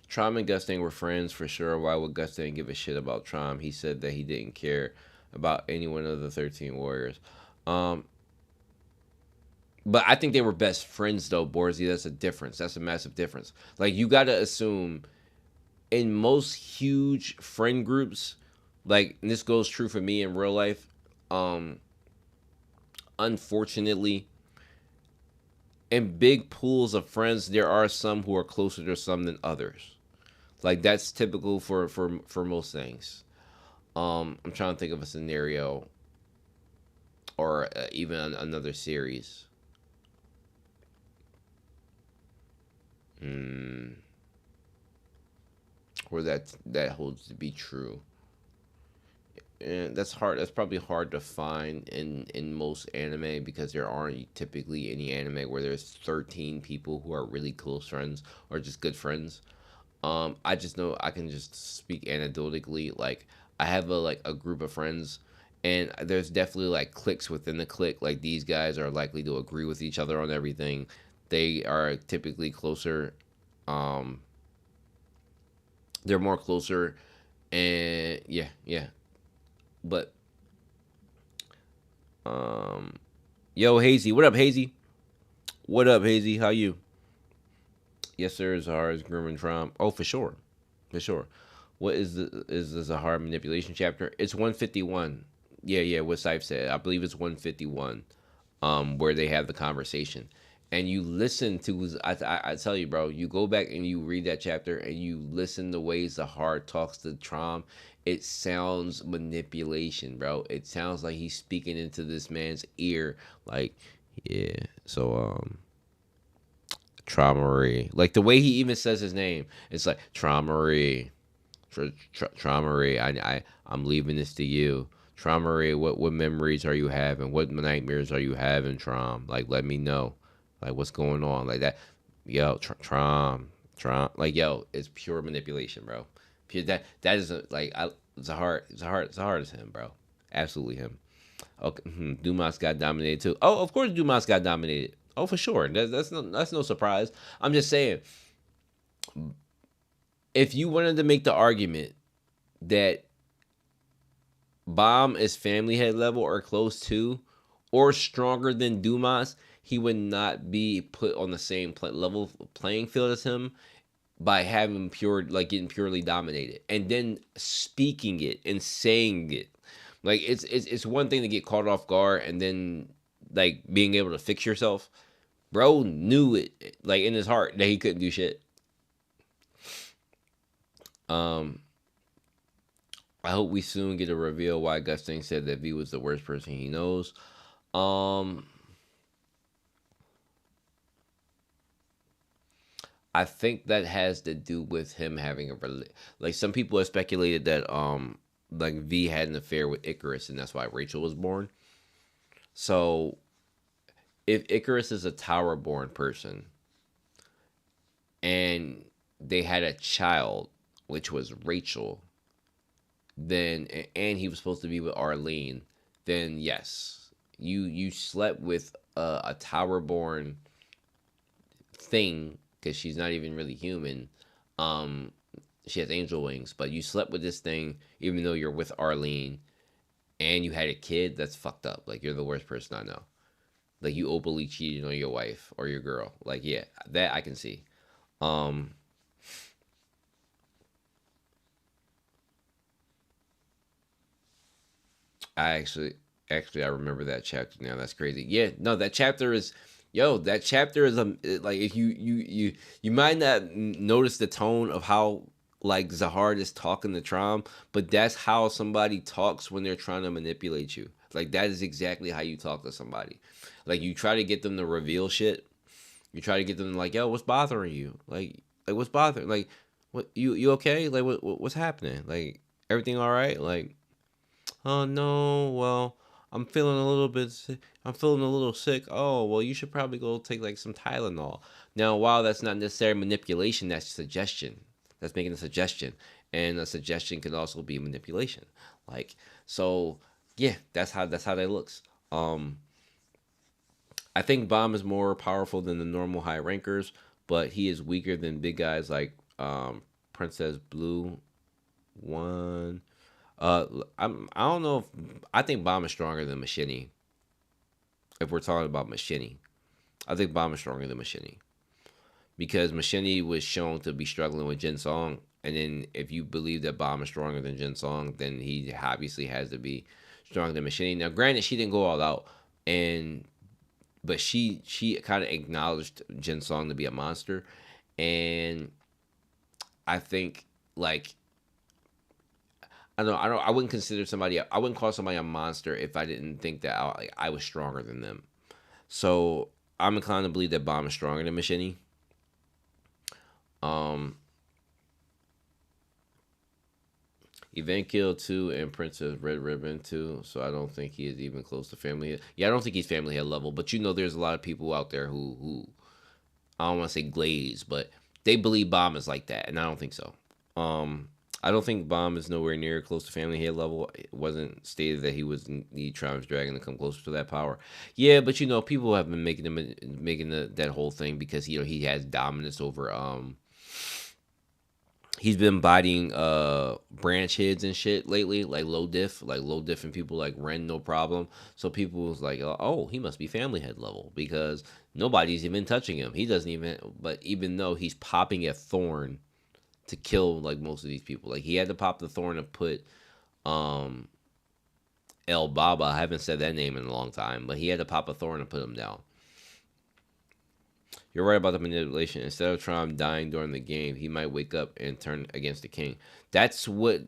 Traum and Gustang were friends for sure. Why would Gustang give a shit about Traum? He said that he didn't care about any one of the 13 warriors. But I think they were best friends though, Borzy. That's a difference. That's a massive difference. Like, you gotta assume in most huge friend groups, like, and this goes true for me in real life, unfortunately, in big pools of friends, there are some who are closer to some than others. Like, that's typical for most things. I'm trying to think of a scenario or even another series. Where that holds to be true. And that's hard. That's probably hard to find in most anime, because there aren't typically any anime where there's 13 people who are really close friends or just good friends. I just know I can just speak anecdotally. Like, I have a group of friends, and there's definitely like cliques within the clique. Like, these guys are likely to agree with each other on everything. They are typically closer. They're more closer, and yeah. But Um, Yo, Hazy. What up, Hazy? What up, Hazy? How you? Yes, sir. Zahar's Grim and Traum. Oh, for sure. For sure. What is the Zahar manipulation chapter? It's 151. Yeah, what Saif said. I believe it's 151. Where they have the conversation. And you listen to, I tell you, bro, you go back and you read that chapter and you listen the ways Zahar talks to Traum. It sounds manipulation, bro. It sounds like he's speaking into this man's ear. Like, yeah. So, Traumery. Like the way he even says his name, it's like Traumery, Traumery. I'm leaving this to you, Traumery. What memories are you having? What nightmares are you having, Traum? Like let me know, like what's going on, like that. Yo, Traum. Like yo, it's pure manipulation, bro. That is like Zahar is him, bro. Absolutely him. Okay, Dumas got dominated too. Oh, of course Dumas got dominated. Oh, for sure. That's no surprise. I'm just saying, if you wanted to make the argument that Bomb is family head level or close to, or stronger than Dumas, he would not be put on the same level playing field as him by having getting purely dominated and then speaking it and saying it. Like it's one thing to get caught off guard and then like being able to fix yourself. Bro knew it like in his heart that he couldn't do shit. I hope we soon get a reveal why Gusting said that V was the worst person he knows. I think that has to do with him having like some people have speculated that like V had an affair with Icarus and that's why Rachel was born. So if Icarus is a tower born person and they had a child, which was Rachel, then and he was supposed to be with Arlene, then yes, you slept with a tower born thing because she's not even really human. She has angel wings, but you slept with this thing even though you're with Arlene and you had a kid. That's fucked up. Like you're the worst person I know. Like you openly cheated on your wife or your girl. Like yeah, that I can see. I actually I remember that chapter now. That's crazy. Yeah, no, that chapter is that chapter is like if you might not notice the tone of how like Zahard is talking to Trom, but that's how somebody talks when they're trying to manipulate you. Like that is exactly how you talk to somebody. Like you try to get them to reveal shit. You try to get them like, yo, what's bothering you? Like what's bothering? Like, what you okay? Like what's happening? Like everything all right? Like, oh no, well, I'm feeling a little bit sick. I'm feeling a little sick. Oh, well, you should probably go take like some Tylenol. Now, while that's not necessarily manipulation, that's suggestion. That's making a suggestion, and a suggestion can also be manipulation. Like, so yeah, that's how that looks. I think Bomb is more powerful than the normal high rankers, but he is weaker than big guys like Princess Blue One. I don't know if I think Bomb is stronger than Machini. If we're talking about Machini, I think Bomb is stronger than Machini because Machini was shown to be struggling with Jin Song, and then if you believe that Bomb is stronger than Jin Song, then he obviously has to be stronger than Machini. Now, granted, she didn't go all out, but she kind of acknowledged Jin Song to be a monster, and I think like I wouldn't consider somebody. I wouldn't call somebody a monster if I didn't think that I was stronger than them. So I'm inclined to believe that Bomb is stronger than Machini. Event Kill 2 and Princess Red Ribbon 2. So I don't think he is even close to family head. Yeah, I don't think he's family head level. But there's a lot of people out there who I don't want to say glaze, but they believe Bomb is like that, and I don't think so. I don't think Bomb is nowhere near close to family head level. It wasn't stated that he was the Travis Dragon to come closer to that power. Yeah, but people have been making that whole thing because he has dominance over He's been biting branch heads and shit lately, like low diff and people like Ren, no problem. So people was like, oh, he must be family head level because nobody's even touching him. He doesn't even, but even though he's popping a thorn to kill like most of these people, like he had to pop the thorn to put El Baba. I haven't said that name in a long time, but he had to pop a thorn to put him down. You're right about the manipulation. Instead of Traum dying during the game, he might wake up and turn against the king. That's what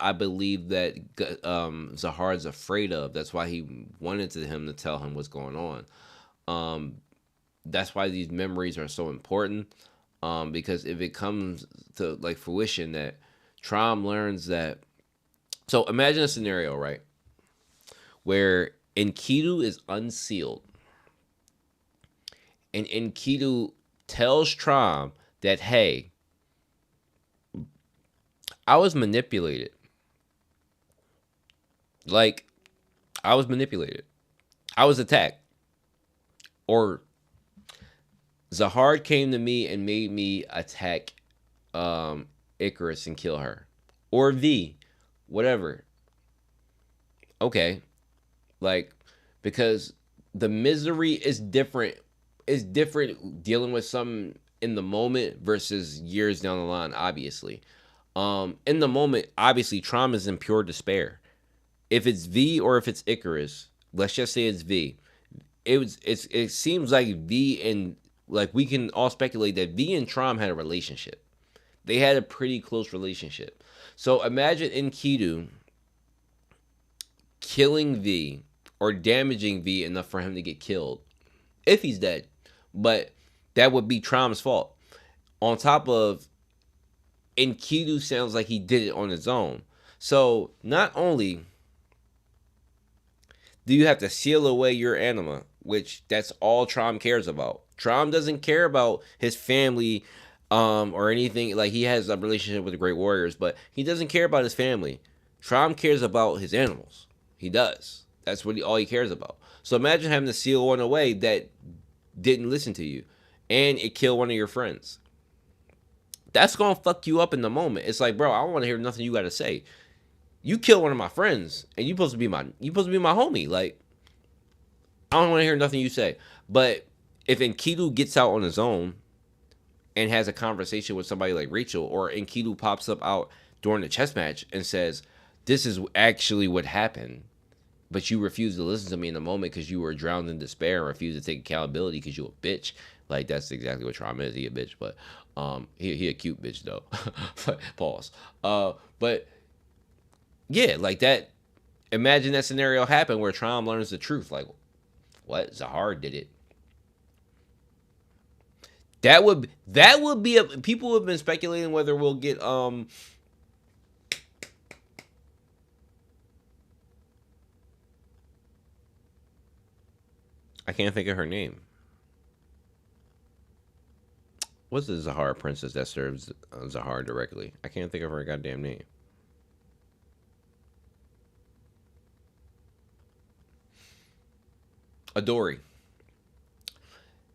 I believe that Zahard's afraid of. That's why he wanted him to tell him what's going on. That's why these memories are so important. Because if it comes to like fruition that Traum learns that. So imagine a scenario, right, where Enkidu is unsealed. And Enkidu tells Traum that, hey, I was manipulated. Like, I was manipulated. I was attacked. Or Zahard came to me and made me attack Icarus and kill her. Or V. Whatever. Okay. Like, because the misery is different. It's different dealing with something in the moment versus years down the line, obviously. In the moment, obviously, trauma is in pure despair. If it's V or if it's Icarus, let's just say it's V. It seems like V and, like, we can all speculate that V and Trom had a relationship. They had a pretty close relationship. So imagine Enkidu killing V or damaging V enough for him to get killed. If he's dead. But that would be Trom's fault. On top of, Enkidu sounds like he did it on his own. So not only do you have to seal away your anima, which that's all Trom cares about. Trom doesn't care about his family or anything. Like, he has a relationship with the Great Warriors, but he doesn't care about his family. Trom cares about his animals. He does. That's what all he cares about. So imagine having to seal one away that didn't listen to you, and it killed one of your friends. That's gonna fuck you up in the moment. It's like, bro, I don't want to hear nothing you gotta say. You killed one of my friends, and you supposed to be my homie. Like, I don't want to hear nothing you say. But if Enkidu gets out on his own and has a conversation with somebody like Rachel, or Enkidu pops up out during the chess match and says, "This is actually what happened," but you refuse to listen to me in the moment because you were drowned in despair and refuse to take accountability because you a bitch. Like, that's exactly what trauma is. He a bitch, but he a cute bitch though. Pause. But yeah, like that. Imagine that scenario happen where Traum learns the truth. Like, what? Zahar did it. That would be a. People have been speculating whether we'll get I can't think of her name. What's the Zahar princess that serves Zahar directly? I can't think of her goddamn name. Adori.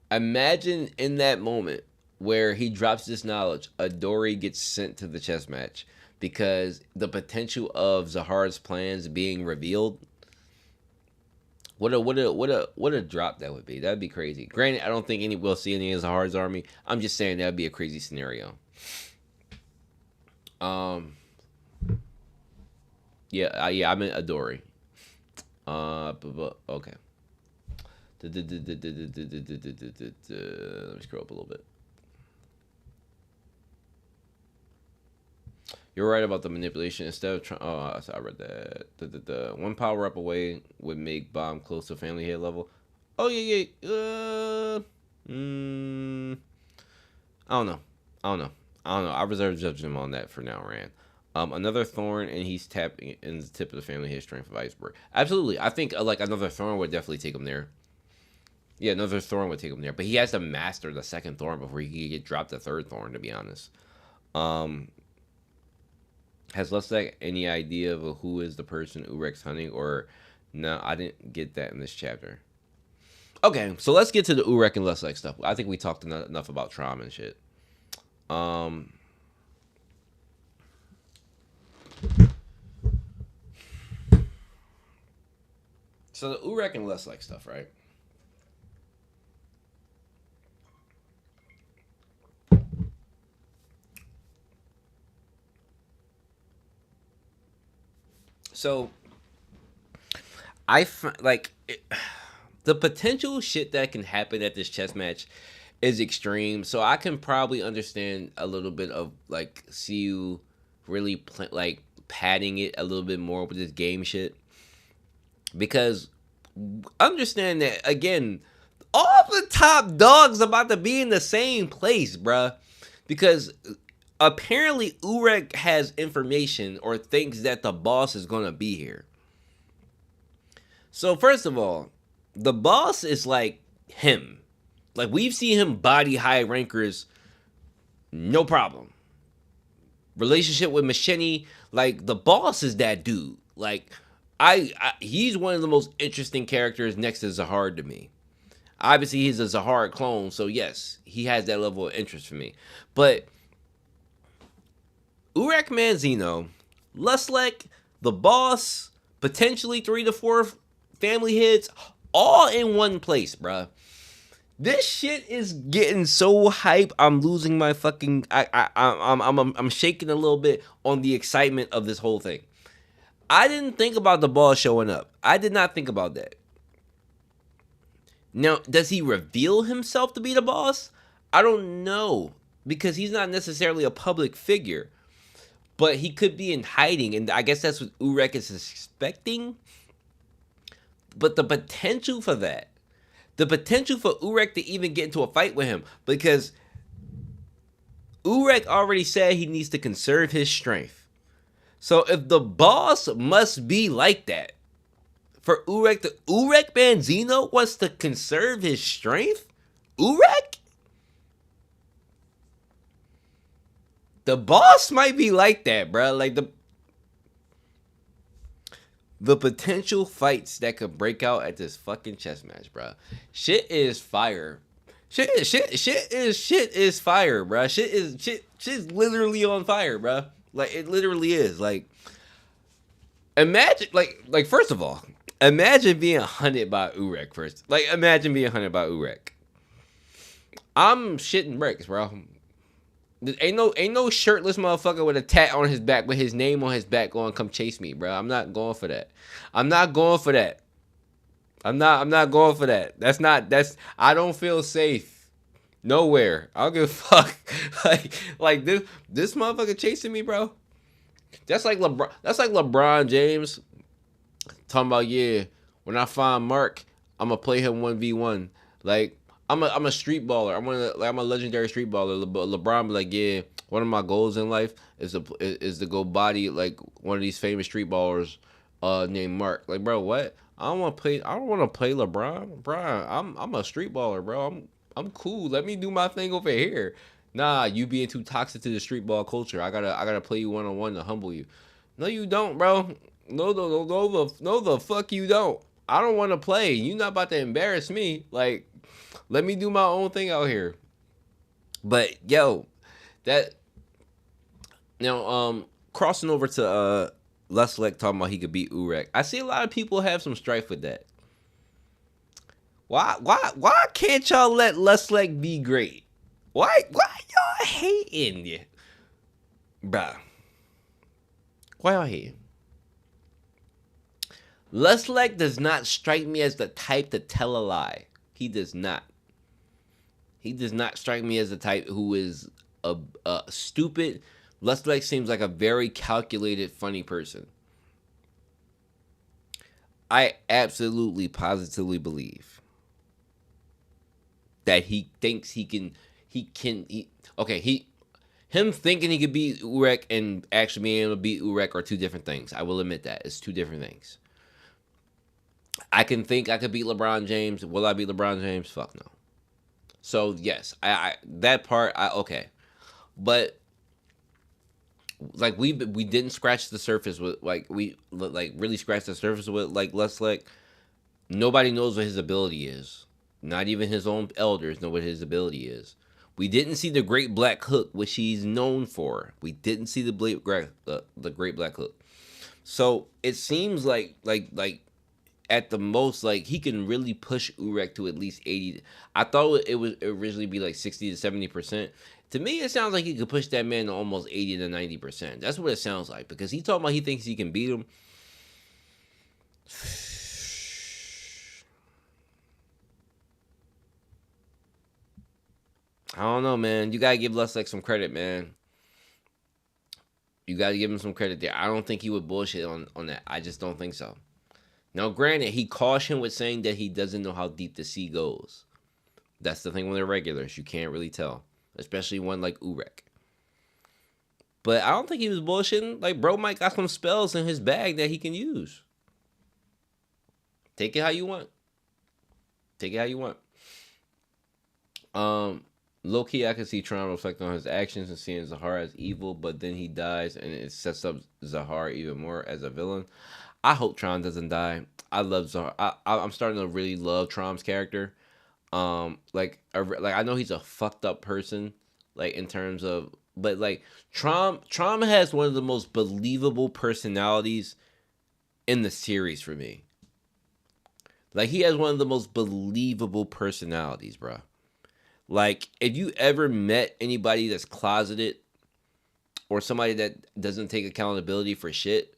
Imagine in that moment where he drops this knowledge, Adori gets sent to the chess match because the potential of Zahar's plans being revealed. What a drop that would be. That'd be crazy. Granted, I don't think we'll see any of Zahar's army. I'm just saying that'd be a crazy scenario. Yeah, I meant Adori. Okay. Let me scroll up a little bit. You're right about the manipulation. Instead of I read that. The one power up away would make bomb close to family head level. Oh yeah. I don't know. I reserve judgment on that for now, Rand. Another thorn, and he's tapping in the tip of the family head strength of iceberg. Absolutely, I think like another thorn would definitely take him there. Yeah, another thorn would take him there, but he has to master the second thorn before he can get dropped the third thorn. To be honest, has luslec any idea of who is the person Urek's hunting? Or no, I didn't get that in this chapter. Okay, so let's get to the Urek and luslec stuff. I think we talked enough about trauma and shit. So the urek and luslec stuff, right? So the potential shit that can happen at this chess match is extreme. So I can probably understand a little bit of like see you really like padding it a little bit more with this game shit, because understand that again, all the top dogs about to be in the same place, bruh, because apparently Urek has information or thinks that the boss is gonna be here. So first of all, the boss is like him. Like we've seen him body high rankers, no problem. Relationship with Machini, like the boss is that dude. Like he's one of the most interesting characters next to Zahar to me. Obviously, he's a Zahar clone, so yes, he has that level of interest for me. But Urek Manzino, luslec, the boss, potentially 3 to 4 family hits, all in one place, bruh. This shit is getting so hype. I'm losing my fucking. I'm shaking a little bit on the excitement of this whole thing. I didn't think about the boss showing up. I did not think about that. Now, does he reveal himself to be the boss? I don't know, because he's not necessarily a public figure, but he could be in hiding, and I guess that's what Urek is expecting. But the potential for that, the potential for Urek to even get into a fight with him, because Urek already said he needs to conserve his strength. So if the boss must be like that, for Urek Manzino wants to conserve his strength? Urek? The boss might be like that, bro. Like the potential fights that could break out at this fucking chess match, bro. Shit is fire. Shit is fire, bro. Shit's literally on fire, bro. Like it literally is. Like imagine, like first of all, imagine being hunted by Urek first. Like imagine being hunted by Urek. I'm shitting bricks, bro. Ain't no shirtless motherfucker with a tat on his back with his name on his back going come chase me, bro. I'm not going for that. I'm not going for that. I'm not going for that. That's I don't feel safe nowhere. I don't give a fuck. like this motherfucker chasing me, bro. That's like LeBron James talking about, yeah, when I find Mark, I'm gonna play him 1v1. Like I'm a street baller. I'm a legendary street baller. LeBron be like, yeah, one of my goals in life is to go body like one of these famous street ballers named Mark. Like, bro, what? I don't want to play LeBron. Brian, I'm a street baller, bro. I'm cool. Let me do my thing over here. Nah, you being too toxic to the street ball culture. I gotta play you 1-on-1 to humble you. No, you don't, bro. No, the fuck you don't. I don't want to play. You not about to embarrass me. Like, let me do my own thing out here. But yo, that now crossing over to luslec talking about he could beat Urek. I see a lot of people have some strife with that. Why can't y'all let luslec be great? Why y'all hating you? Bruh. Why y'all hating? luslec does not strike me as the type to tell a lie. He does not. He does not strike me as the type who is a stupid. luslec seems like a very calculated, funny person. I absolutely, positively believe that he thinks him thinking he could beat Urek and actually being able to beat Urek are two different things. I will admit that. It's two different things. I can think I could beat LeBron James. Will I beat LeBron James? Fuck no. So yes, I that part okay, but like we didn't scratch the surface with really scratch the surface with like luslec. Nobody knows what his ability is. Not even his own elders know what his ability is. We didn't see the Great Black Hook, which he's known for. We didn't see the Great Black Hook. So it seems like at the most, like, he can really push Urek to at least 80. I thought it would originally be like 60 to 70%. To me, it sounds like he could push that man to almost 80 to 90%. That's what it sounds like, because he talking about he thinks he can beat him. I don't know, man. You gotta give luslec some credit, man. You gotta give him some credit there. I don't think he would bullshit on that. I just don't think so. Now, granted, he cautioned with saying that he doesn't know how deep the sea goes. That's the thing with the regulars. You can't really tell, especially one like Urek. But I don't think he was bullshitting. Like, bro might got some spells in his bag that he can use. Take it how you want. Take it how you want. Low key, I can see Traum reflect on his actions and seeing Zahar as evil, but then he dies and it sets up Zahar even more as a villain. I hope Traum doesn't die. I love Zahar. I'm starting to really love Traum's character. Like I know he's a fucked up person, like in terms of, but like Traum has one of the most believable personalities in the series for me. Like, he has one of the most believable personalities, bro. Like, if you ever met anybody that's closeted or somebody that doesn't take accountability for shit,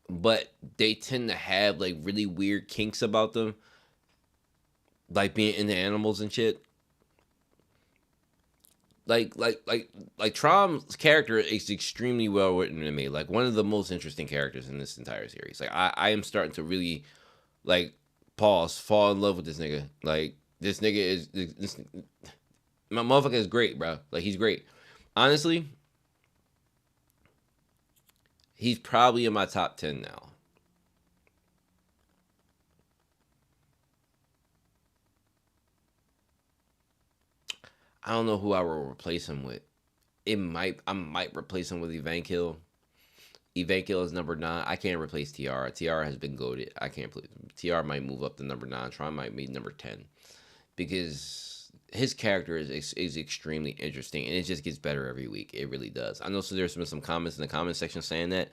but they tend to have like really weird kinks about them, like being into animals and shit. Like Traum's character is extremely well written to me. Like, one of the most interesting characters in this entire series. Like, I am starting to really, like, fall in love with this nigga. Like, this nigga is my motherfucker is great, bro. Like, he's great. Honestly, he's probably in my top 10 now. I don't know who I will replace him with. I might replace him with Evankil. Evankil is number 9. I can't replace Tiara. Tiara has been goated. I can't play. Tiara might move up to number 9. Tron might be number 10. Because his character is extremely interesting, and it just gets better every week. It really does. I know, so there's been some comments in the comment section saying that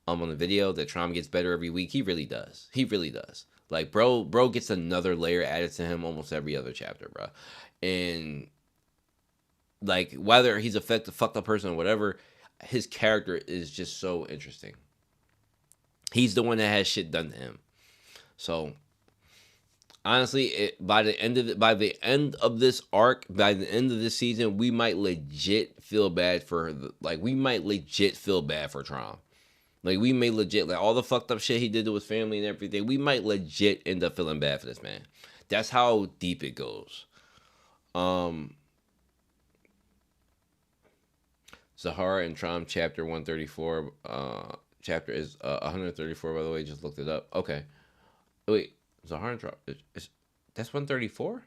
on the video that Traum gets better every week. He really does. He really does. Like, bro gets another layer added to him almost every other chapter, bro. And like, whether he's a fucked up person or whatever, his character is just so interesting. He's the one that has shit done to him. So honestly, by the end of this arc, by the end of this season, we might legit feel bad for Traum. Like, we may legit, like, all the fucked up shit he did to his family and everything, we might legit end up feeling bad for this man. That's how deep it goes. Zahara and Traum chapter 134. Chapter is 134, by the way. Just looked it up. Okay. Wait, Zahara and Traum. That's 134?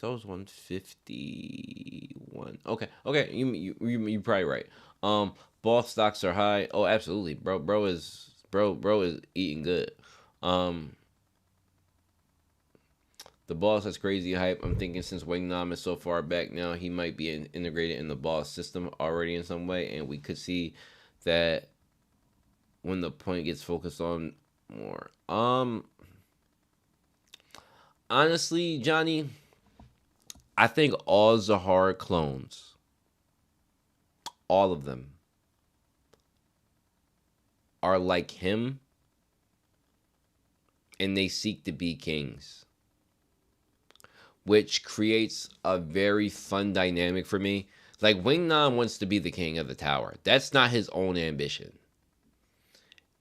That was 151. Okay. You probably right. Ball stocks are high. Oh, absolutely. Bro is eating good. The boss has crazy hype. I'm thinking since Wingnam is so far back now, he might be integrated in the boss system already in some way, and we could see that when the point gets focused on more. Honestly, Johnny, I think all Zahar clones, all of them, are like him, and they seek to be kings, which creates a very fun dynamic for me. Like, Wingnam wants to be the king of the tower. That's not his own ambition.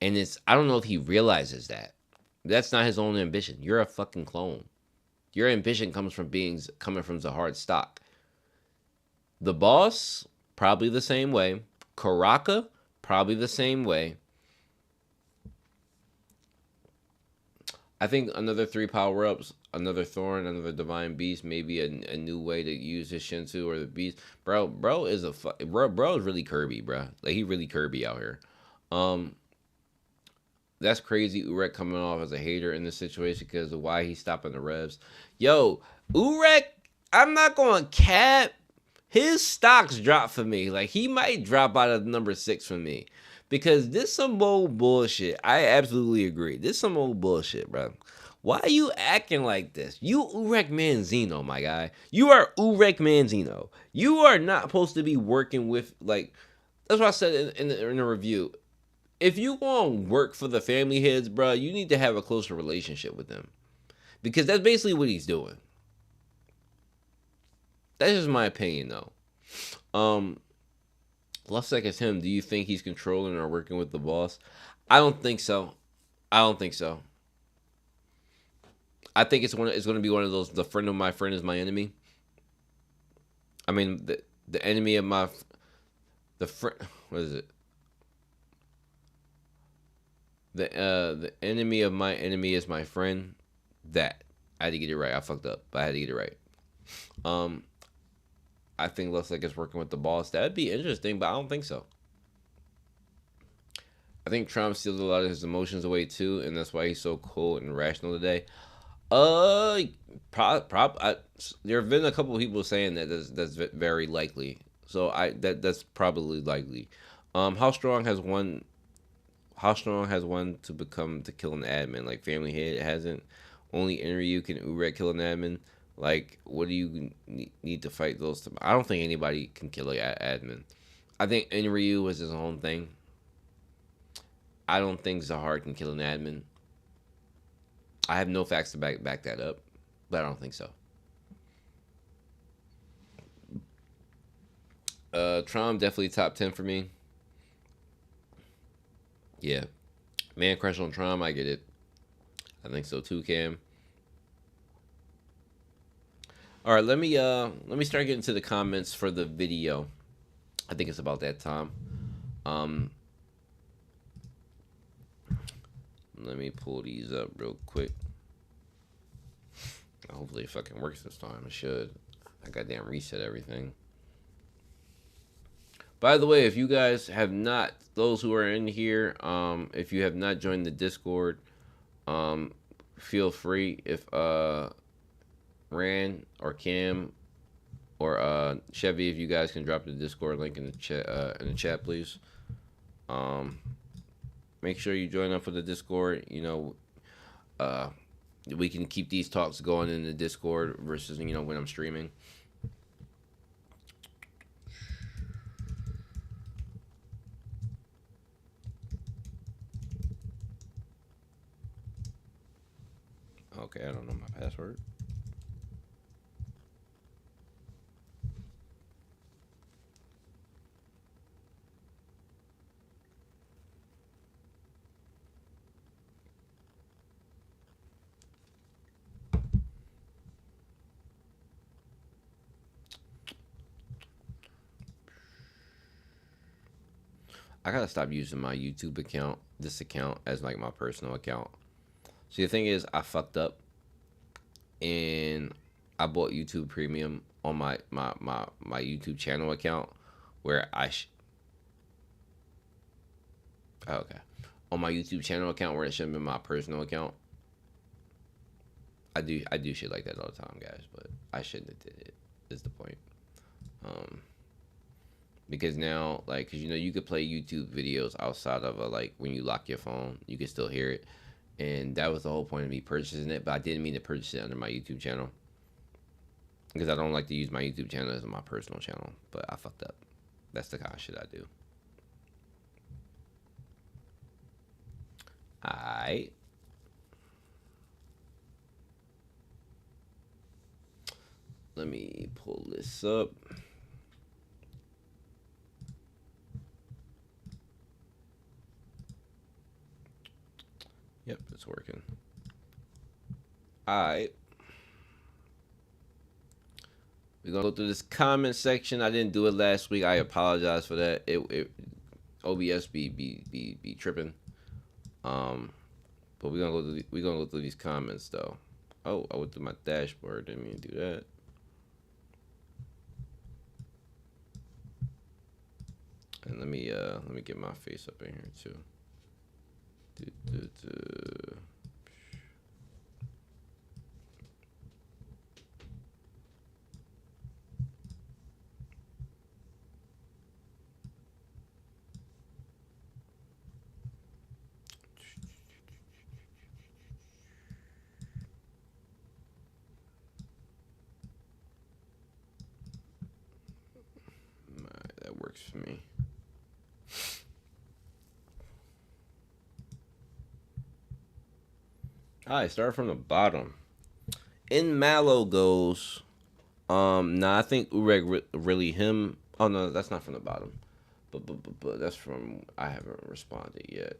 And I don't know if he realizes that. That's not his own ambition. You're a fucking clone. Your ambition coming from Zahar's stock. The boss, probably the same way. Karaka, probably the same way. I think another 3 power-ups, another Thorn, another Divine Beast, maybe a new way to use his Shinsu or the Beast. Bro is really Kirby, bro. Like, he really Kirby out here. That's crazy. Urek coming off as a hater in this situation because of why he's stopping the revs. Yo, Urek, I'm not going to cap. His stocks drop for me. Like, he might drop out of number 6 for me. Because this some old bullshit. I absolutely agree. This some old bullshit, bro. Why are you acting like this? You Urek Manzino, my guy. You are Urek Manzino. You are not supposed to be working with, like, that's what I said in the review. If you want to work for the family heads, bro, you need to have a closer relationship with them. Because that's basically what he's doing. That's just my opinion, though. Luslec is him. Do you think he's controlling or working with the boss? I don't think so. I don't think so. I think it's going to be one of those. The friend of my friend is my enemy. I mean, the enemy of my the friend. What is it? The enemy of my enemy is my friend. That I had to get it right. I fucked up, but I had to get it right. I think Luslec is working with the boss. That'd be interesting, but I don't think so. I think Traums steals a lot of his emotions away too, and that's why he's so cold and rational today. There have been a couple of people saying that that's very likely. So that's probably likely. How strong has one to become to kill an admin? Like Family Head hasn't. Only Enryu can Urek kill an admin. Like, what do you need to fight those? I don't think anybody can kill an admin. I think Enryu was his own thing. I don't think Zahar can kill an admin. I have no facts to back that up, but I don't think so. Traum definitely top 10 for me. Yeah. Man crush on Traum, I get it. I think so too, Cam. All right, let me start getting to the comments for the video. I think it's about that time. Let me pull these up real quick. Hopefully it fucking works this time. It should. I goddamn reset everything. By the way, if you guys have not, those who are in here, if you have not joined the Discord, feel free. If Ran or Cam or Chevy, if you guys can drop the Discord link in the chat, please. Make sure you join up for the Discord. You know, we can keep these talks going in the Discord versus, you know, when I'm streaming. Okay, I don't know my password. I gotta stop using my YouTube account, this account, as like my personal account. See, the thing is, I fucked up, and I bought YouTube Premium on my YouTube channel account, where on my YouTube channel account where it shouldn't be my personal account. I do shit like that all the time, guys, but I shouldn't have did it. Is the point? Because now, like, cause you know you could play YouTube videos outside of like when you lock your phone, you can still hear it, and that was the whole point of me purchasing it. But I didn't mean to purchase it under my YouTube channel because I don't like to use my YouTube channel as my personal channel. But I fucked up. That's the kind of shit I do. Alright. Let me pull this up. Yep, it's working. Alright. We're gonna go through this comment section. I didn't do it last week. I apologize for that. OBS be tripping. But we're gonna go through these comments though. Oh, I went through my dashboard. Didn't mean to do that. And let me get my face up in here too. works for me. Alright, start from the bottom. In Mallow goes, nah, I think Urek really him. Oh no, that's not from the bottom. But that's from, I haven't responded yet.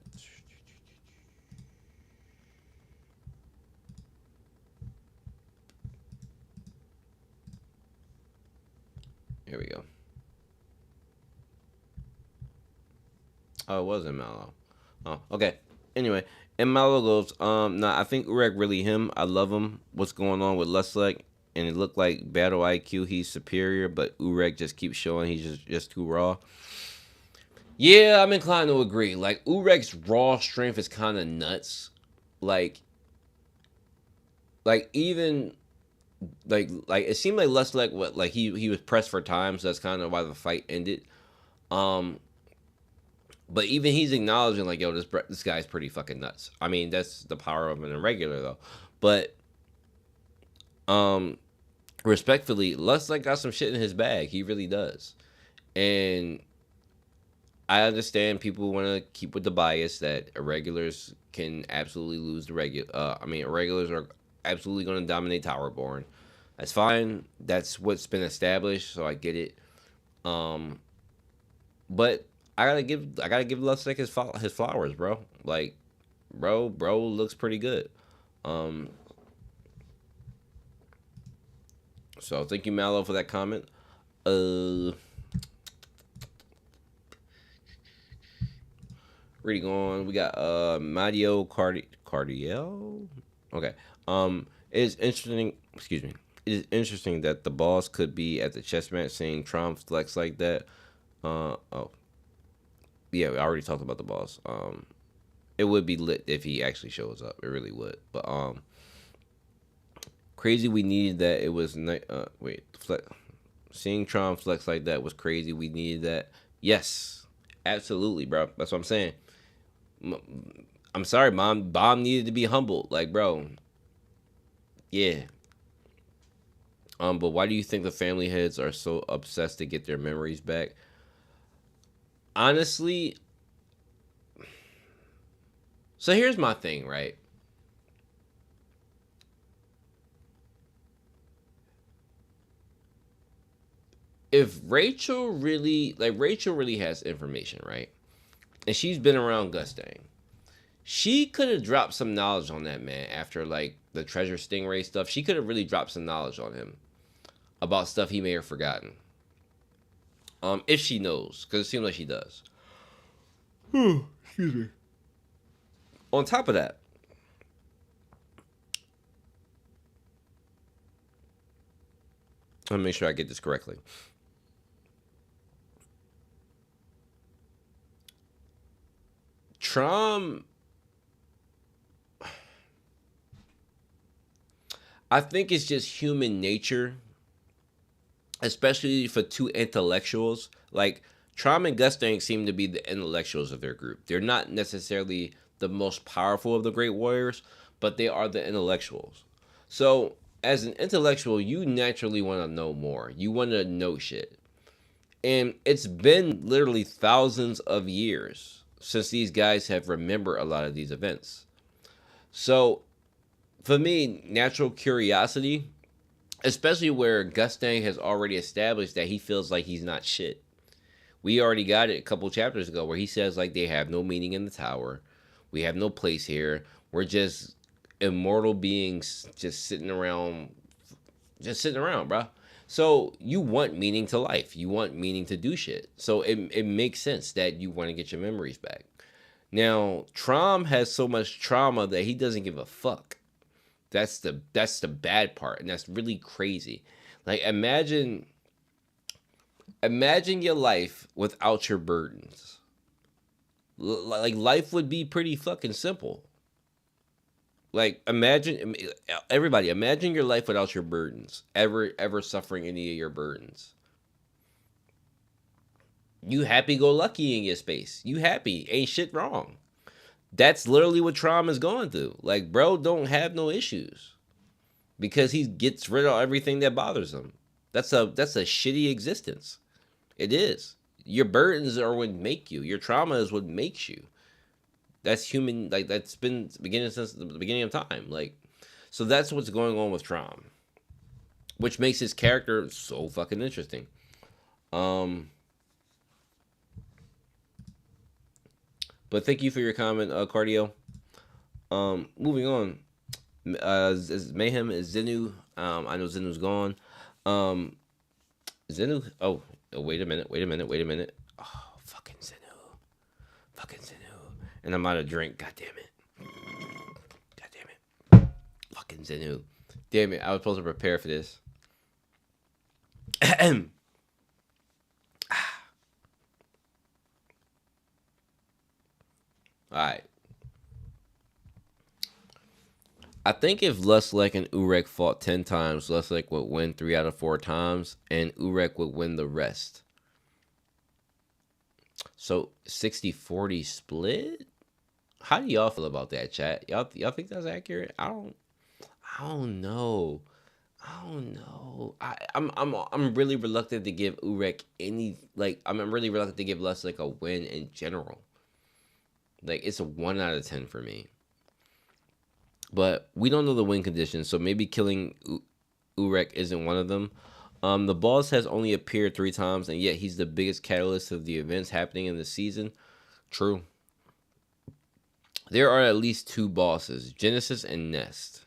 Here we go. Oh, it was in Mallow. Oh, okay. Anyway, in Mallow goes, nah, I think Urek really him. I love him. What's going on with luslec? And it looked like battle IQ, he's superior, but Urek just keeps showing he's just too raw. Yeah, I'm inclined to agree. Like, Urek's raw strength is kind of nuts. Like even it seemed like luslec, what, like he was pressed for time, so that's kind of why the fight ended. But even he's acknowledging, like, yo, this guy's pretty fucking nuts. I mean, that's the power of an irregular, though. But respectfully, luslec got some shit in his bag. He really does. And I understand people want to keep with the bias that irregulars can absolutely lose the irregulars are absolutely going to dominate Towerborn. That's fine. That's what's been established, so I get it. But I gotta give luslec his flowers, bro. Like, bro looks pretty good. So thank you, Mallow, for that comment. Reading on, we got Mario Cardiel. Okay. It's interesting. Excuse me. It is interesting that the boss could be at the chess match seeing traums flex like that. Oh, yeah, we already talked about the boss. It would be lit if he actually shows up. It really would. But crazy. We needed that. It was seeing Tron flex like that was crazy. We needed that. Yes, absolutely, bro. That's what I'm saying. I'm sorry, Mom. Bomb needed to be humbled. Like, bro. Yeah. But why do you think the family heads are so obsessed to get their memories back? Honestly, so here's my thing, right? If Rachel really has information, right? And she's been around Gustang. She could have dropped some knowledge on that man after, like, the treasure stingray stuff. She could have really dropped some knowledge on him about stuff he may have forgotten. If she knows, because it seems like she does. Excuse me. On top of that, let me make sure I get this correctly. Traum, I think it's just human nature, especially for two intellectuals. Like, Traum and Gustang seem to be the intellectuals of their group. They're not necessarily the most powerful of the great warriors, but they are the intellectuals. So, as an intellectual, you naturally want to know more. You want to know shit. And it's been literally thousands of years since these guys have remembered a lot of these events. So, for me, natural curiosity, especially where Gustang has already established that he feels like he's not shit. We already got it a couple chapters ago where he says, like, they have no meaning in the tower. We have no place here. We're just immortal beings just sitting around, bro. So you want meaning to life. You want meaning to do shit. So it makes sense that you want to get your memories back. Now, Traum has so much trauma that he doesn't give a fuck. That's the bad part, and that's really crazy. Like, imagine your life without your burdens. Like, life would be pretty fucking simple. Like, imagine your life without your burdens. Ever suffering any of your burdens. You happy-go-lucky in your space. You happy. Ain't shit wrong. That's literally what Traum is going through. Like, bro don't have no issues. Because he gets rid of everything that bothers him. That's a shitty existence. It is. Your burdens are what make you. Your trauma is what makes you. That's human. Like that's been beginning since the beginning of time. Like, so that's what's going on with Traum, which makes his character so fucking interesting. But thank you for your comment, Cardio. Moving on. Mayhem is Zenu. I know Zenu's gone. Um, Zenu. Oh, wait a minute. Oh, fucking Zenu. And I'm out of drink. God damn it. Fucking Zenu. Damn it. I was supposed to prepare for this. Alright. I think if luslec and urek fought 10 times, luslec would win 3 out of 4 times, and urek would win the rest. So 60-40 split? How do y'all feel about that, chat? Y'all think that's accurate? I don't know. I'm really reluctant to give urek any, like, I'm really reluctant to give luslec a win in general. Like, it's a 1 out of 10 for me. But we don't know the win conditions, so maybe killing urek isn't one of them. The boss has only appeared 3 times, and yet he's the biggest catalyst of the events happening in the season. True. There are at least 2 bosses, Genesis and Nest.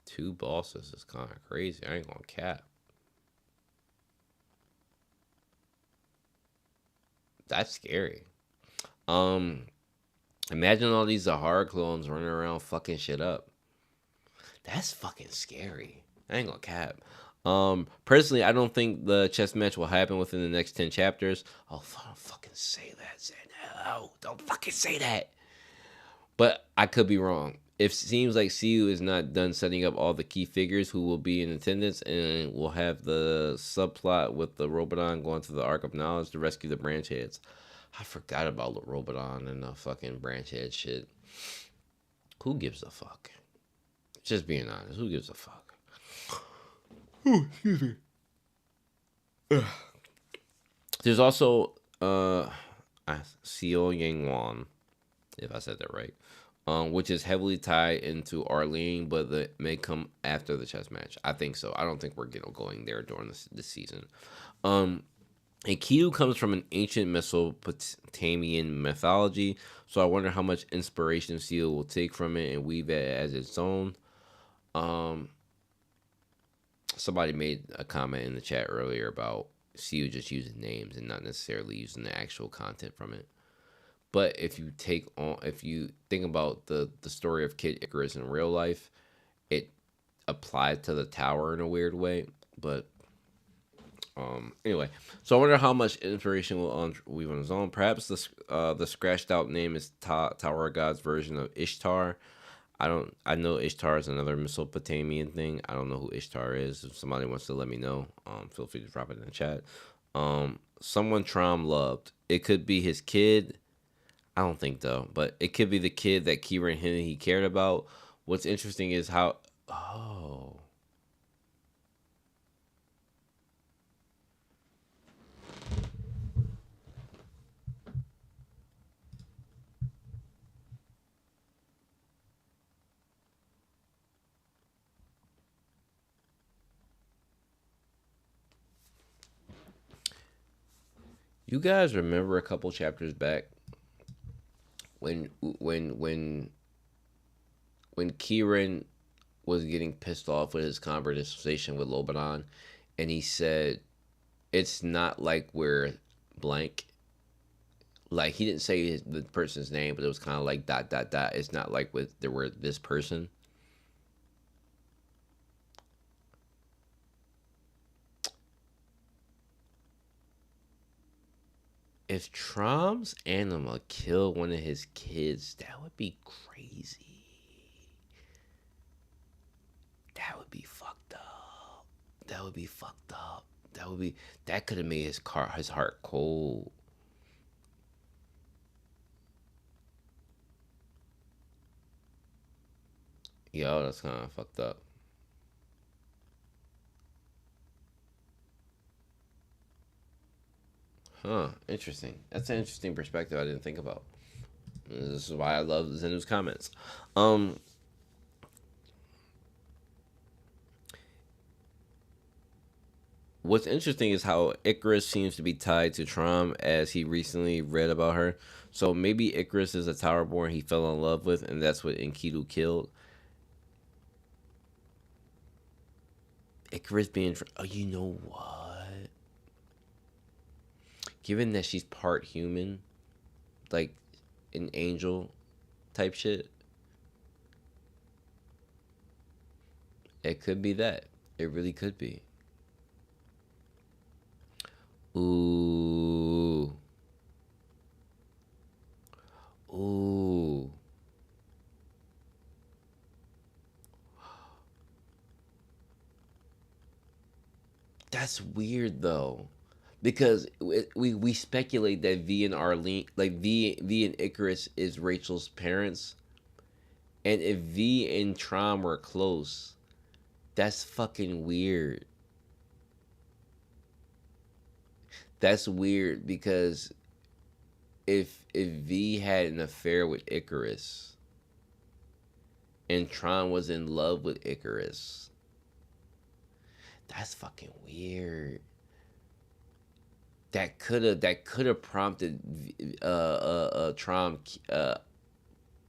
Two bosses is kind of crazy. I ain't gonna cap. That's scary. Imagine all these Zahara clones running around fucking shit up. That's fucking scary. I ain't gonna cap. Personally, I don't think the chess match will happen within the next 10 chapters. Oh, don't fucking say that, Zen. No, don't fucking say that. But I could be wrong. It seems like CU is not done setting up all the key figures who will be in attendance, and we'll have the subplot with the Robodon going to the Ark of Knowledge to rescue the branch heads. I forgot about the Robodon and the fucking branch head shit. Who gives a fuck? Just being honest, who gives a fuck? Oh, excuse me. There's also Seo Yangwan, if I said that right, which is heavily tied into Arlene, but that may come after the chess match. I think so. I don't think we're going there during this season. Enkidu comes from an ancient Mesopotamian mythology, so I wonder how much inspiration Seal will take from it and weave it as its own. Somebody made a comment in the chat earlier about Seal just using names and not necessarily using the actual content from it. But if you think about the story of Kid Icarus in real life, it applied to the tower in a weird way. But anyway, so I wonder how much inspiration will weave on his own. Perhaps the scratched out name is Tower of God's version of Ishtar. I know Ishtar is another Mesopotamian thing. I don't know who Ishtar is. If somebody wants to let me know, feel free to drop it in the chat. Someone Traum loved. It could be his kid. I don't think though, but it could be the kid that Kira and he cared about. What's interesting is how you guys remember a couple chapters back when Kieran was getting pissed off with his conversation with Lobanon, and he said, "It's not like we're blank." Like he didn't say the person's name, but it was kind of like ... It's not like there were this person. If Trom's Anima killed one of his kids, that would be crazy. That would be fucked up. That could have made his heart cold. Yo, that's kind of fucked up. Huh, interesting. That's an interesting perspective I didn't think about. This is why I love Zenu's comments. Um, what's interesting is how Icarus seems to be tied to Trom, as he recently read about her. So maybe Icarus is a Towerborn he fell in love with, and that's what Enkidu killed. Icarus being... Oh, you know what? Given that she's part human, like an angel type shit, it could be that. It really could be. Ooh. Ooh. That's weird though, because we speculate that V and Arlene, like V and Icarus is Rachel's parents, and if V and Trom were close, that's fucking weird. That's weird because if V had an affair with Icarus and Tron was in love with Icarus, that's fucking weird. That could have prompted Tron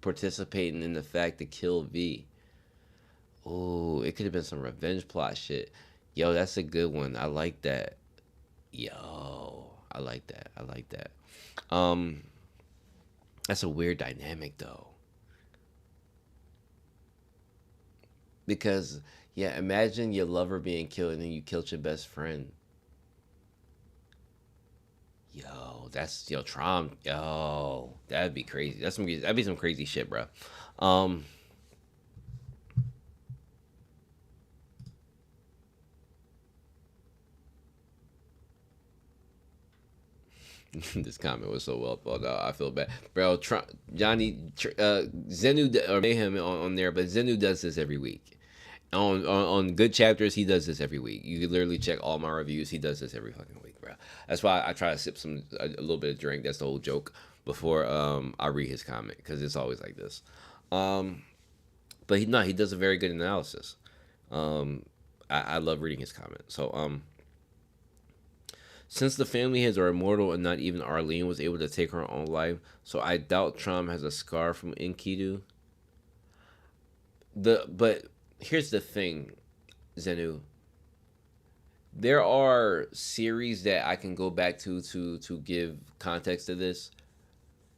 participating in the fact to kill V. Oh, it could have been some revenge plot shit. Yo, that's a good one. I like that. Yo, I like that. I like that. Um, that's a weird dynamic though, because yeah, imagine your lover being killed and then you killed your best friend. Yo, that's yo Trom. Yo, that'd be crazy. That'd be some crazy shit, bro. Um, this comment was so well thought out. I feel bad, bro. Zenu or Mayhem on there, but Zenu does this every week. On good chapters, he does this every week. You can literally check all my reviews. He does this every fucking week, bro. That's why I try to sip a little bit of drink. That's the whole joke before I read his comment, because it's always like this. Um, but he does a very good analysis. Um, I love reading his comment. So since the family heads are immortal and not even Arlene was able to take her own life, so I doubt Trom has a scar from Enkidu. But here's the thing, Zenu. There are series that I can go back to give context to this.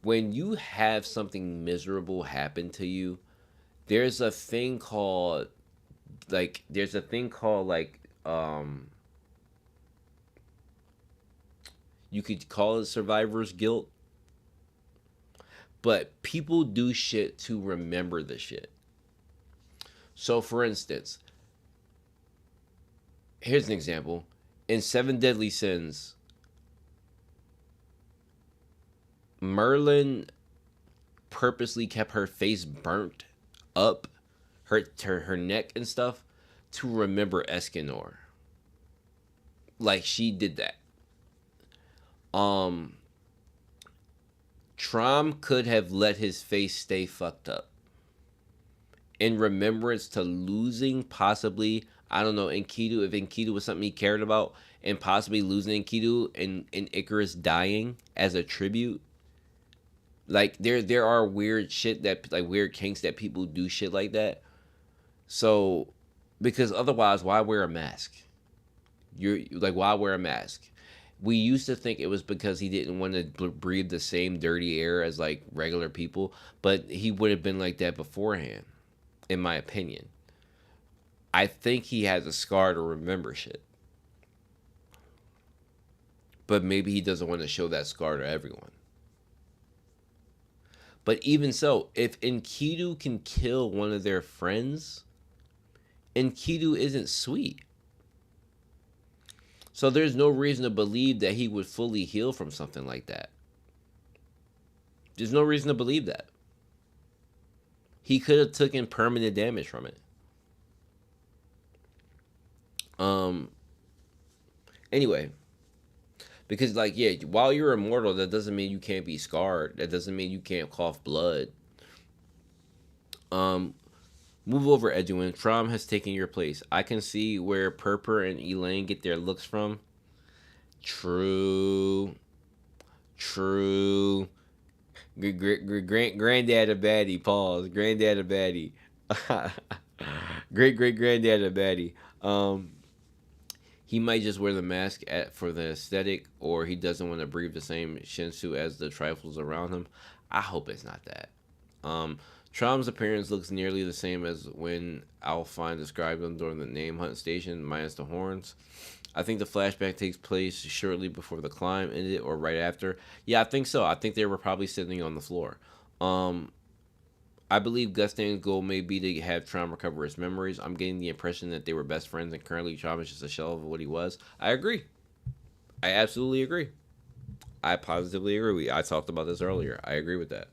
When you have something miserable happen to you, there's a thing called you could call it survivor's guilt, but people do shit to remember the shit. So for instance, here's an example. In Seven Deadly Sins, Merlin purposely kept her face burnt up, her neck and stuff, to remember Escanor. Like, she did that. Trom could have let his face stay fucked up in remembrance to losing, possibly, I don't know, Enkidu, if Enkidu was something he cared about, and possibly losing Enkidu and Icarus dying as a tribute. Like, there are weird shit that, like, weird kinks that people do shit like that. So, because otherwise, why wear a mask? You're like, why wear a mask? We used to think it was because he didn't want to breathe the same dirty air as like regular people, but he would have been like that beforehand, in my opinion. I think he has a scar to remember shit, but maybe he doesn't want to show that scar to everyone. But even so, if Enkidu can kill one of their friends, Enkidu isn't sweet. So there's no reason to believe that he would fully heal from something like that. There's no reason to believe that. he could have taken permanent damage from it. Anyway, because like yeah, while you're immortal, that doesn't mean you can't be scarred. That doesn't mean you can't cough blood. Move over, Edwin. Traum has taken your place. I can see where Purpur and Elaine get their looks from. True. Granddad a baddie. Pause. Granddad a baddie. Great granddad a baddie. He might just wear the mask for the aesthetic, or he doesn't want to breathe the same Shinsu as the trifles around him. I hope it's not that. Traum's appearance looks nearly the same as when Alfine described him during the name hunt station, minus the horns. I think the flashback takes place shortly before the climb ended or right after. Yeah, I think so. I think they were probably sitting on the floor. I believe Gustain's goal may be to have Traum recover his memories. I'm getting the impression that they were best friends and currently Traum is just a shell of what he was. I agree. I absolutely agree. I positively agree. I talked about this earlier. I agree with that.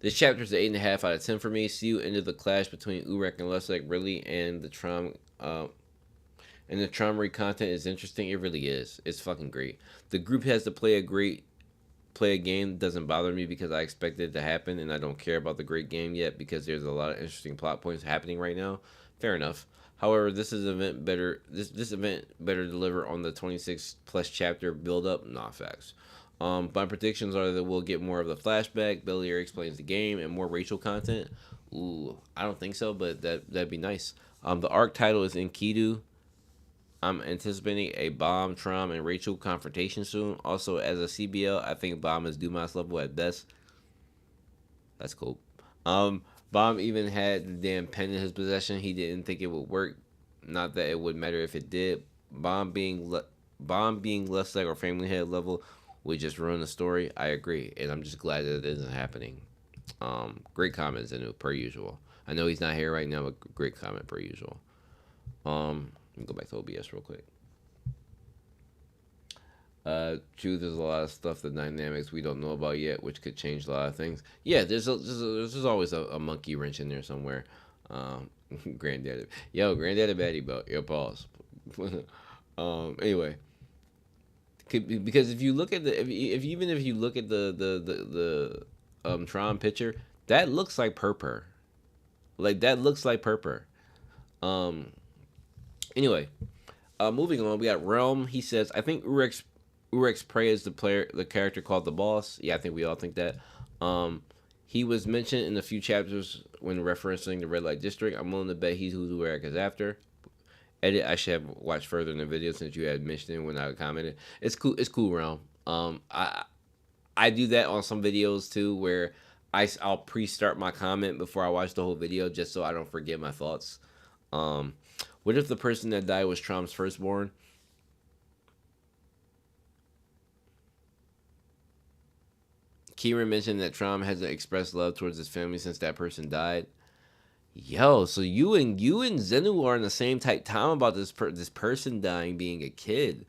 This chapter is an 8.5 out of 10 for me. See you into the clash between Urek and luslec really, and the Traum and the Traumery content is interesting. It really is. It's fucking great. The group has to play a game doesn't bother me because I expect it to happen, and I don't care about the great game yet because there's a lot of interesting plot points happening right now. Fair enough. However, this event better deliver on the 26 plus chapter build up. Nah, facts. My predictions are that we'll get more of the flashback, Belair explains the game, and more Rachel content. Ooh, I don't think so, but that'd be nice. The arc title is Enkidu. I'm anticipating a Bomb, Traum, and Rachel confrontation soon. Also, as a CBL, I think Bomb is Dumas level at best. That's cool. Bomb even had the damn pen in his possession. He didn't think it would work. Not that it would matter if it did. Bomb being luslec or family head level would just ruin the story. I agree, and I'm just glad that it isn't happening. Great comments, and per usual. I know he's not here right now, but great comment per usual. Let me go back to OBS real quick. True, there's a lot of stuff, the dynamics we don't know about yet, which could change a lot of things. Yeah, there's always a monkey wrench in there somewhere. Granddaddy, Granddaddy baddie belt. Yo, pause. Anyway, because if you look at the if you look at the Tron picture, that looks like Purpur. Like that looks like Purpur. Anyway, moving on, we got Realm. He says, I think Urek's Prey is the character called the boss. Yeah, I think we all think that. He was mentioned in a few chapters when referencing the Red Light District. I'm willing to bet he's who Urek is after. Edit, I should have watched further in the video since you had mentioned it when I commented. It's cool, Realm. I do that on some videos too, where I'll pre-start my comment before I watch the whole video just so I don't forget my thoughts. What if the person that died was Traum's firstborn? Kieran mentioned that Traum hasn't expressed love towards his family since that person died. Yo, so you and Zenu are in the same type time about this person dying being a kid.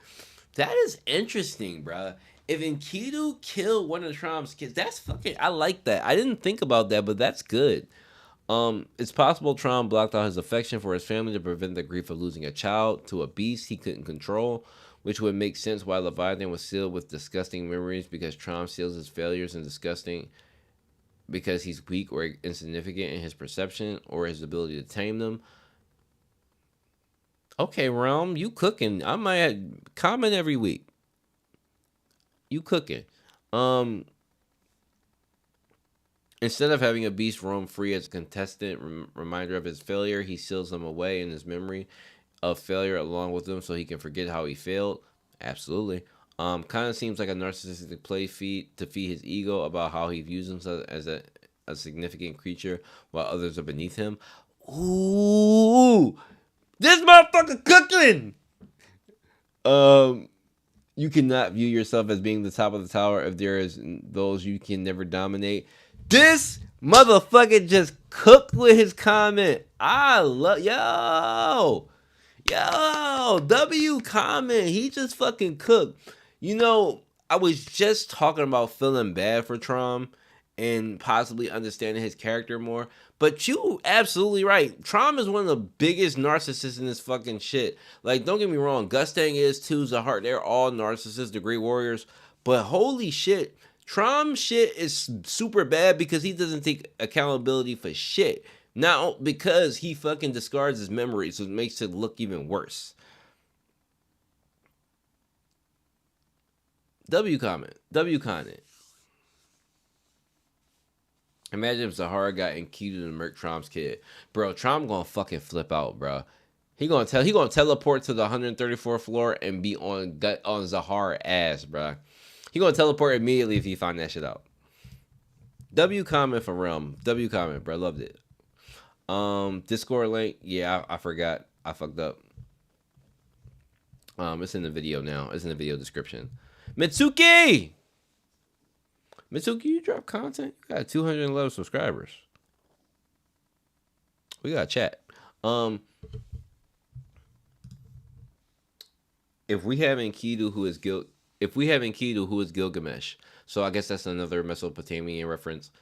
That is interesting, bruh. If Enkidu killed one of Traum's kids, that's fucking... I like that. I didn't think about that, but that's good. It's possible Traum blocked out his affection for his family to prevent the grief of losing a child to a beast he couldn't control, which would make sense why Leviathan was sealed with disgusting memories, because Traum seals his failures and disgusting because he's weak or insignificant in his perception or his ability to tame them. Okay, Realm, you cooking. I might comment every week. You cooking. Instead of having a beast roam free as a contestant reminder of his failure, he seals them away in his memory of failure along with them so he can forget how he failed. Absolutely. Kind of seems like a narcissistic play feed to feed his ego about how he views himself as a significant creature while others are beneath him. Ooh, this motherfucker cooking. You cannot view yourself as being the top of the tower if there is those you can never dominate. This motherfucker just cooked with his comment. I love yo W comment. He just fucking cooked. You know, I was just talking about feeling bad for Traum and possibly understanding his character more. But you absolutely right. Traum is one of the biggest narcissists in this fucking shit. Like, don't get me wrong, Gustang is too, Zahar, they're all narcissists, the Great Warriors. But holy shit, Traum shit is super bad because he doesn't take accountability for shit. Not because he fucking discards his memories, so it makes it look even worse. W comment. Imagine if Zahara got Enkidu to murk Traum's kid. Bro, Traum gonna fucking flip out, bro. He gonna teleport to the 134th floor and be on Zahara ass, bro. He gonna teleport immediately if he find that shit out. W comment for Realm. W comment, bro. Loved it. Discord link. Yeah, I forgot. I fucked up. It's in the video now. It's in the video description. Mitsuki, you drop content. You got 211 subscribers. We got chat. If we have Enkidu who is Gilgamesh, so I guess that's another Mesopotamian reference.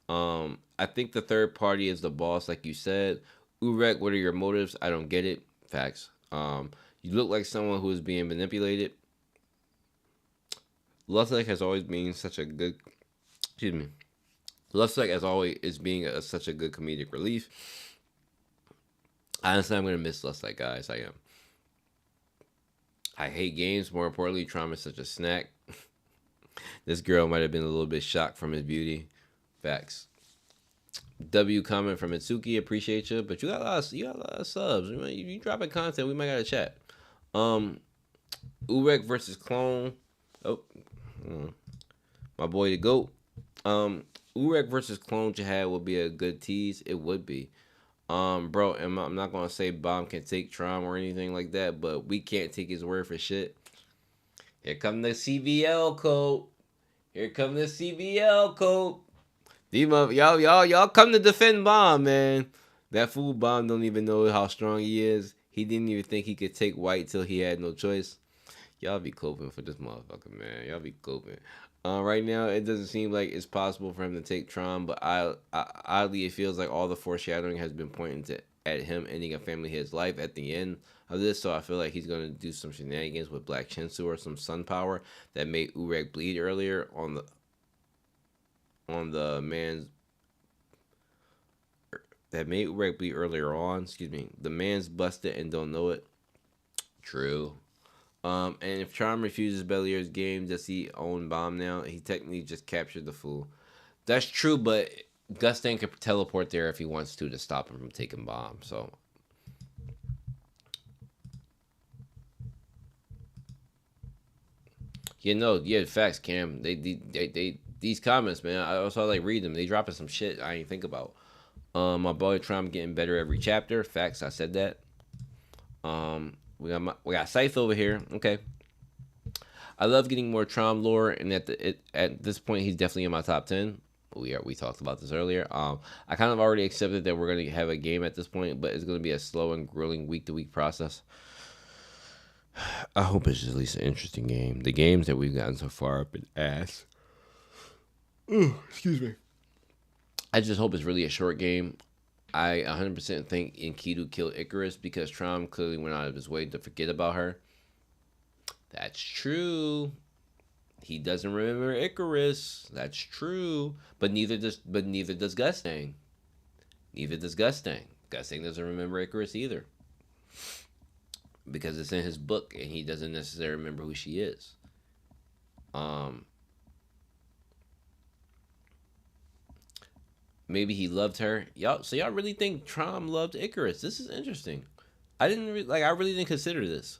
I think the third party is the boss, like you said. Urek, what are your motives? I don't get it. Facts. You look like someone who is being manipulated. Luslec has always been such a good. Excuse me. Luslec as always is being such a good comedic relief. Honestly, I'm gonna miss Luslec, guys. I am. I hate games. More importantly, Trauma is such a snack. This girl might have been a little bit shocked from his beauty. Facts. W comment from Mitsuki, appreciate you, but you got a lot of subs. You dropping content, we might gotta chat. Urek versus Clone. My boy the GOAT. Urek versus Clone Jihad would be a good tease. It would be. Bro, I'm not gonna say Bomb can take Traum or anything like that, but we can't take his word for shit. Here come the CVL code. Y'all come to defend Bomb, man. That fool Bomb don't even know how strong he is. He didn't even think he could take White till he had no choice. Y'all be coping for this motherfucker, man. Y'all be coping. Right now, it doesn't seem like it's possible for him to take Traum, but oddly, it feels like all the foreshadowing has been pointing at him ending a family his life at the end of this, so I feel like he's going to do some shenanigans with Black Chinsu or some sun power that made Urek bleed earlier on the man's... That made Urek bleed earlier on. Excuse me. The man's busted and don't know it. True. And if Traum refuses Bellier's game, does he own Bomb now? He technically just captured the fool. That's true, but Gustang can teleport there if he wants to stop him from taking Bomb. So, facts, Cam. They these comments, man. I also like read them. They dropping some shit I ain't think about. My boy Traum getting better every chapter. Facts, I said that. We got Scythe over here. Okay. I love getting more Traum lore, and at this point, he's definitely in my top 10. We talked about this earlier. I kind of already accepted that we're gonna have a game at this point, but it's gonna be a slow and grueling week-to-week process. I hope it's at least an interesting game. The games that we've gotten so far have been ass. Ooh, excuse me. I just hope it's really a short game. I 100% think Enkidu killed Icarus because Traum clearly went out of his way to forget about her. That's true. He doesn't remember Icarus. That's true. But neither does Gustang. Neither does Gustang. Gustang doesn't remember Icarus either. Because it's in his book and he doesn't necessarily remember who she is. Maybe he loved her. Y'all really think Traum loved Icarus? This is interesting. I really didn't consider this.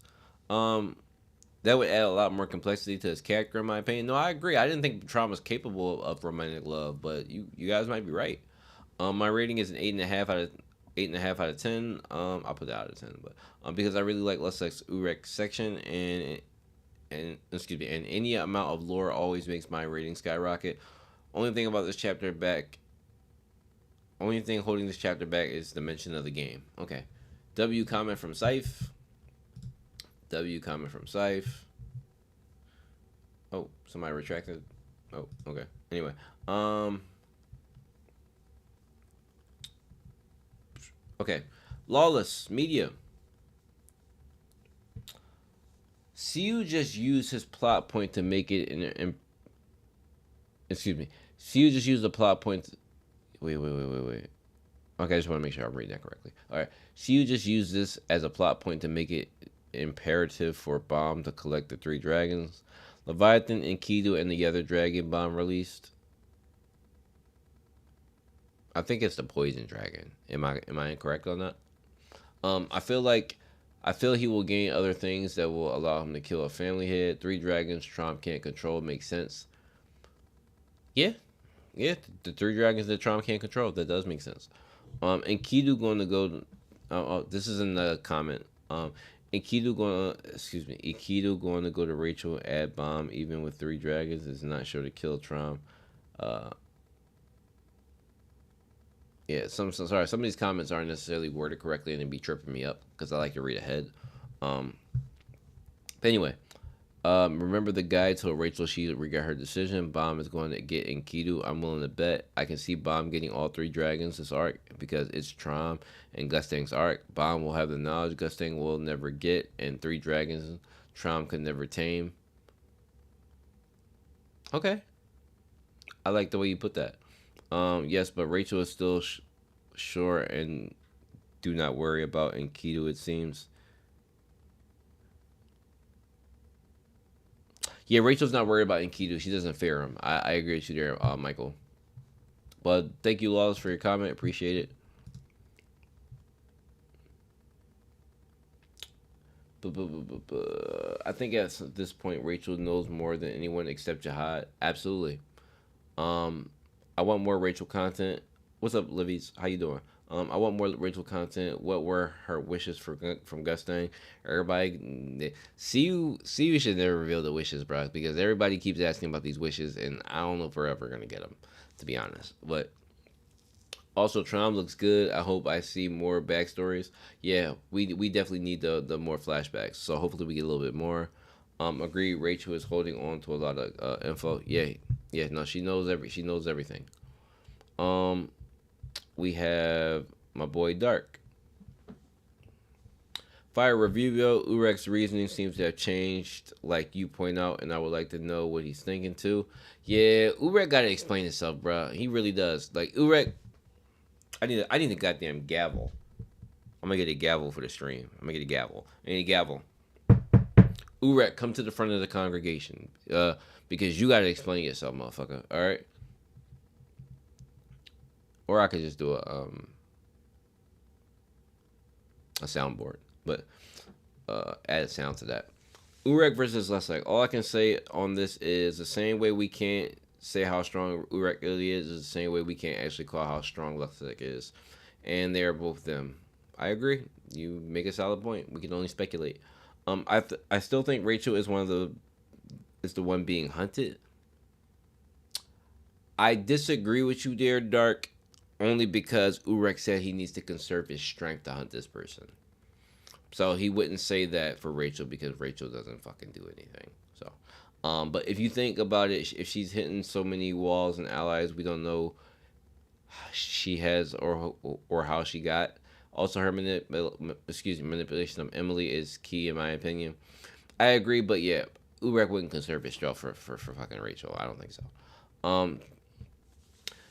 That would add a lot more complexity to his character, in my opinion. No, I agree. I didn't think Traum was capable of romantic love, but you guys might be right. My rating is an 8.5 out of 10. I'll put that out of 10, but because I really like Luslec's Urek section and any amount of lore always makes my rating skyrocket. Only thing holding this chapter back is the mention of the game. Okay. W comment from Scythe. Oh, somebody retracted. Oh, okay. Anyway, um, okay. Lawless media. Siu just used his plot point to make it excuse me. Siu just used the plot point. Wait. Okay, I just want to make sure I'm reading that correctly. All right. Siu just used this as a plot point to make it imperative for Bomb to collect the 3 dragons. Leviathan, Enkidu, and the other dragon Bomb released. I think it's the poison dragon. Am I incorrect on that? I feel he will gain other things that will allow him to kill a family head. 3 dragons Trump can't control makes sense. Yeah. The 3 dragons that Trump can't control. That does make sense. Enkidu going to go. This is in the comment. Enkidu going to go to Rachel, add Bomb, even with 3 dragons is not sure to kill Trom. Yeah, some of these comments aren't necessarily worded correctly and it'd be tripping me up because I like to read ahead. But anyway, remember the guy told Rachel she regret her decision. Bomb is going to get Enkidu. I'm willing to bet. I can see Bomb getting all 3 dragons this arc because it's Trom and Gustang's arc. Bomb will have the knowledge Gustang will never get, and 3 dragons Trom could never tame. Okay, I like the way you put that. Yes, but Rachel is still sure and do not worry about Enkidu, it seems. Yeah, Rachel's not worried about Enkidu. She doesn't fear him. I agree with you there, Michael. But thank you, Lawless, for your comment. Appreciate it. I think at this point, Rachel knows more than anyone except Jihad. Absolutely. I want more Rachel content. What's up, Livies? How you doing? I want more Rachel content. What were her wishes from Gustang? Everybody, see you should never reveal the wishes, bro, because everybody keeps asking about these wishes, and I don't know if we're ever gonna get them, to be honest. But also, Traum looks good. I hope I see more backstories. Yeah, we definitely need the more flashbacks. So hopefully we get a little bit more. Agree. Rachel is holding on to a lot of info. Yeah. No, she knows everything. We have my boy Dark. Fire review. Urek's reasoning seems to have changed, like you point out, and I would like to know what he's thinking too. Yeah, Urek gotta explain himself, bro. He really does. Like Urek, I need a goddamn gavel. I'm gonna get a gavel for the stream. I need a gavel. Urek, come to the front of the congregation, because you gotta explain yourself, motherfucker. All right. Or I could just do a soundboard, but add a sound to that. Urek versus luslec. All I can say on this is the same way we can't say how strong Urek really is the same way we can't actually call how strong luslec is, and they are both them. I agree. You make a solid point. We can only speculate. I still think Rachel is the one being hunted. I disagree with you there, Dark, only because Urek said he needs to conserve his strength to hunt this person. So he wouldn't say that for Rachel because Rachel doesn't fucking do anything. So, but if you think about it, if she's hitting so many walls and allies, we don't know she has or how she got. Also, her manipulation of Emily is key in my opinion. I agree, but yeah, Urek wouldn't conserve his strength for fucking Rachel. I don't think so.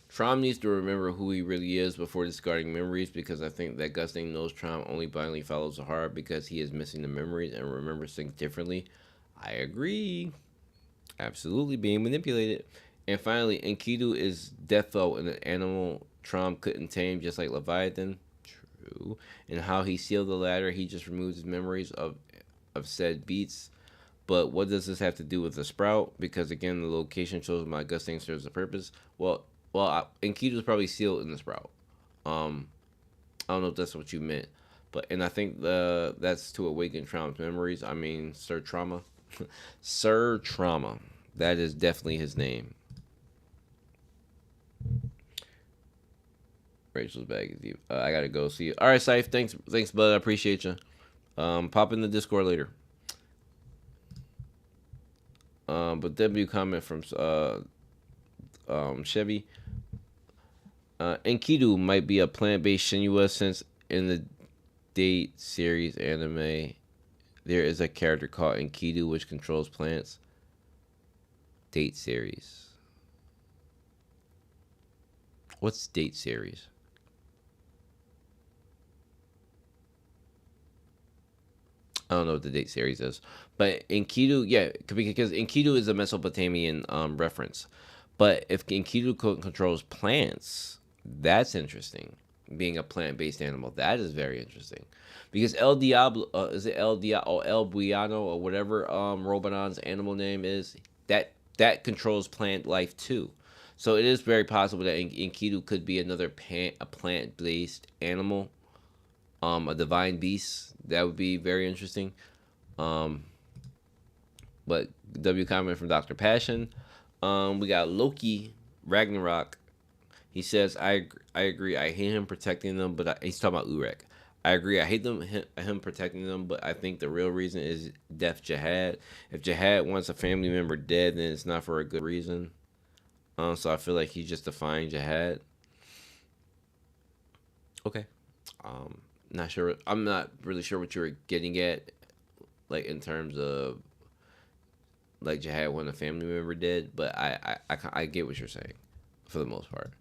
Trom needs to remember who he really is before discarding memories, because I think that Gusting knows Trom only blindly follows the heart because he is missing the memories and remembers things differently. I agree. Absolutely being manipulated. And finally, Enkidu is death foe and an animal Trom couldn't tame, just like Leviathan. True. And how he sealed the ladder, he just removes his memories of said beats. But what does this have to do with the sprout? Because again, the location shows my Gusting serves a purpose. Well, Enkidu's probably sealed in the sprout. I don't know if that's what you meant, and I think that's to awaken Trauma's memories. I mean, Sir Trauma, Sir Trauma. That is definitely his name. Rachel's bag is you. I gotta go see you. All right, Saif. Thanks, bud. I appreciate you. Pop in the Discord later. But W comment from Chevy. Enkidu might be a plant-based Shinua since in the Date series anime there is a character called Enkidu which controls plants. Date series. What's Date series? I don't know what the Date series is. But Enkidu, yeah, because Enkidu is a Mesopotamian reference. But if Enkidu controls plants, that's interesting. Being a plant-based animal, that is very interesting. Because El Diablo, is it El Diablo or El Buiano or whatever Robonon's animal name is, that controls plant life too. So it is very possible that Enkidu could be another a plant-based animal, a divine beast. That would be very interesting. But W comment from Dr. Passion. We got Loki Ragnarok. He says, I agree. I hate him protecting them, but he's talking about Urek. I agree. I hate him protecting them, but I think the real reason is Def Jihad. If Jihad wants a family member dead, then it's not for a good reason. So I feel like he's just defying Jihad. Okay. Not sure. I'm not really sure what you were getting at, like in terms of like Jihad wanting a family member dead, but I get what you're saying for the most part.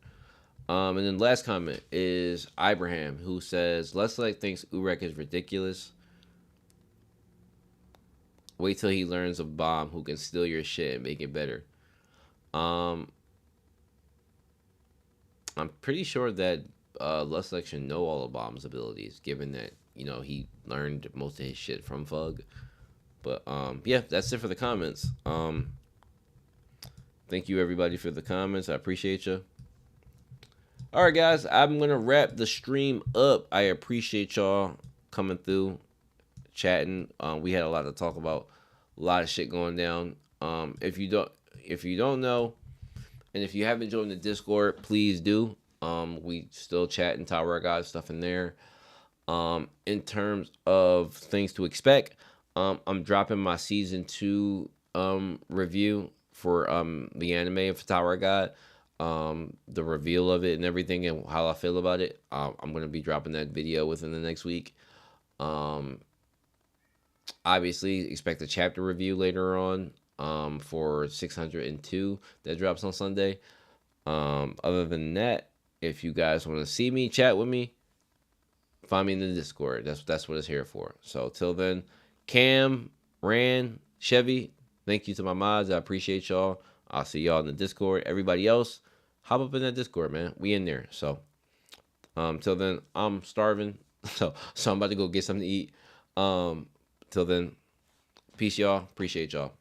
And then the last comment is Ibrahim, who says, Luslec thinks Urek is ridiculous. Wait till he learns a bomb who can steal your shit and make it better. I'm pretty sure that Luslec should know all of Bomb's abilities, given that, you know, he learned most of his shit from Fug. But yeah, that's it for the comments. Thank you everybody for the comments. I appreciate you. All right, guys, I'm going to wrap the stream up. I appreciate y'all coming through, chatting. We had a lot to talk about, a lot of shit going down. If you don't know, and if you haven't joined the Discord, please do. We still chat and Tower of God stuff in there. In terms of things to expect, I'm dropping my season 2 review for the anime of Tower of God. The reveal of it and everything and how I feel about it. I'm going to be dropping that video within the next week. Obviously, expect a chapter review later on for 602 that drops on Sunday. Other than that, if you guys want to see me, chat with me, find me in the Discord. That's what it's here for. So till then, Cam, Ran, Chevy, thank you to my mods. I appreciate y'all. I'll see y'all in the Discord. Everybody else, hop up in that Discord, man. We in there. So till then, I'm starving. So I'm about to go get something to eat. Till then, peace, y'all. Appreciate y'all.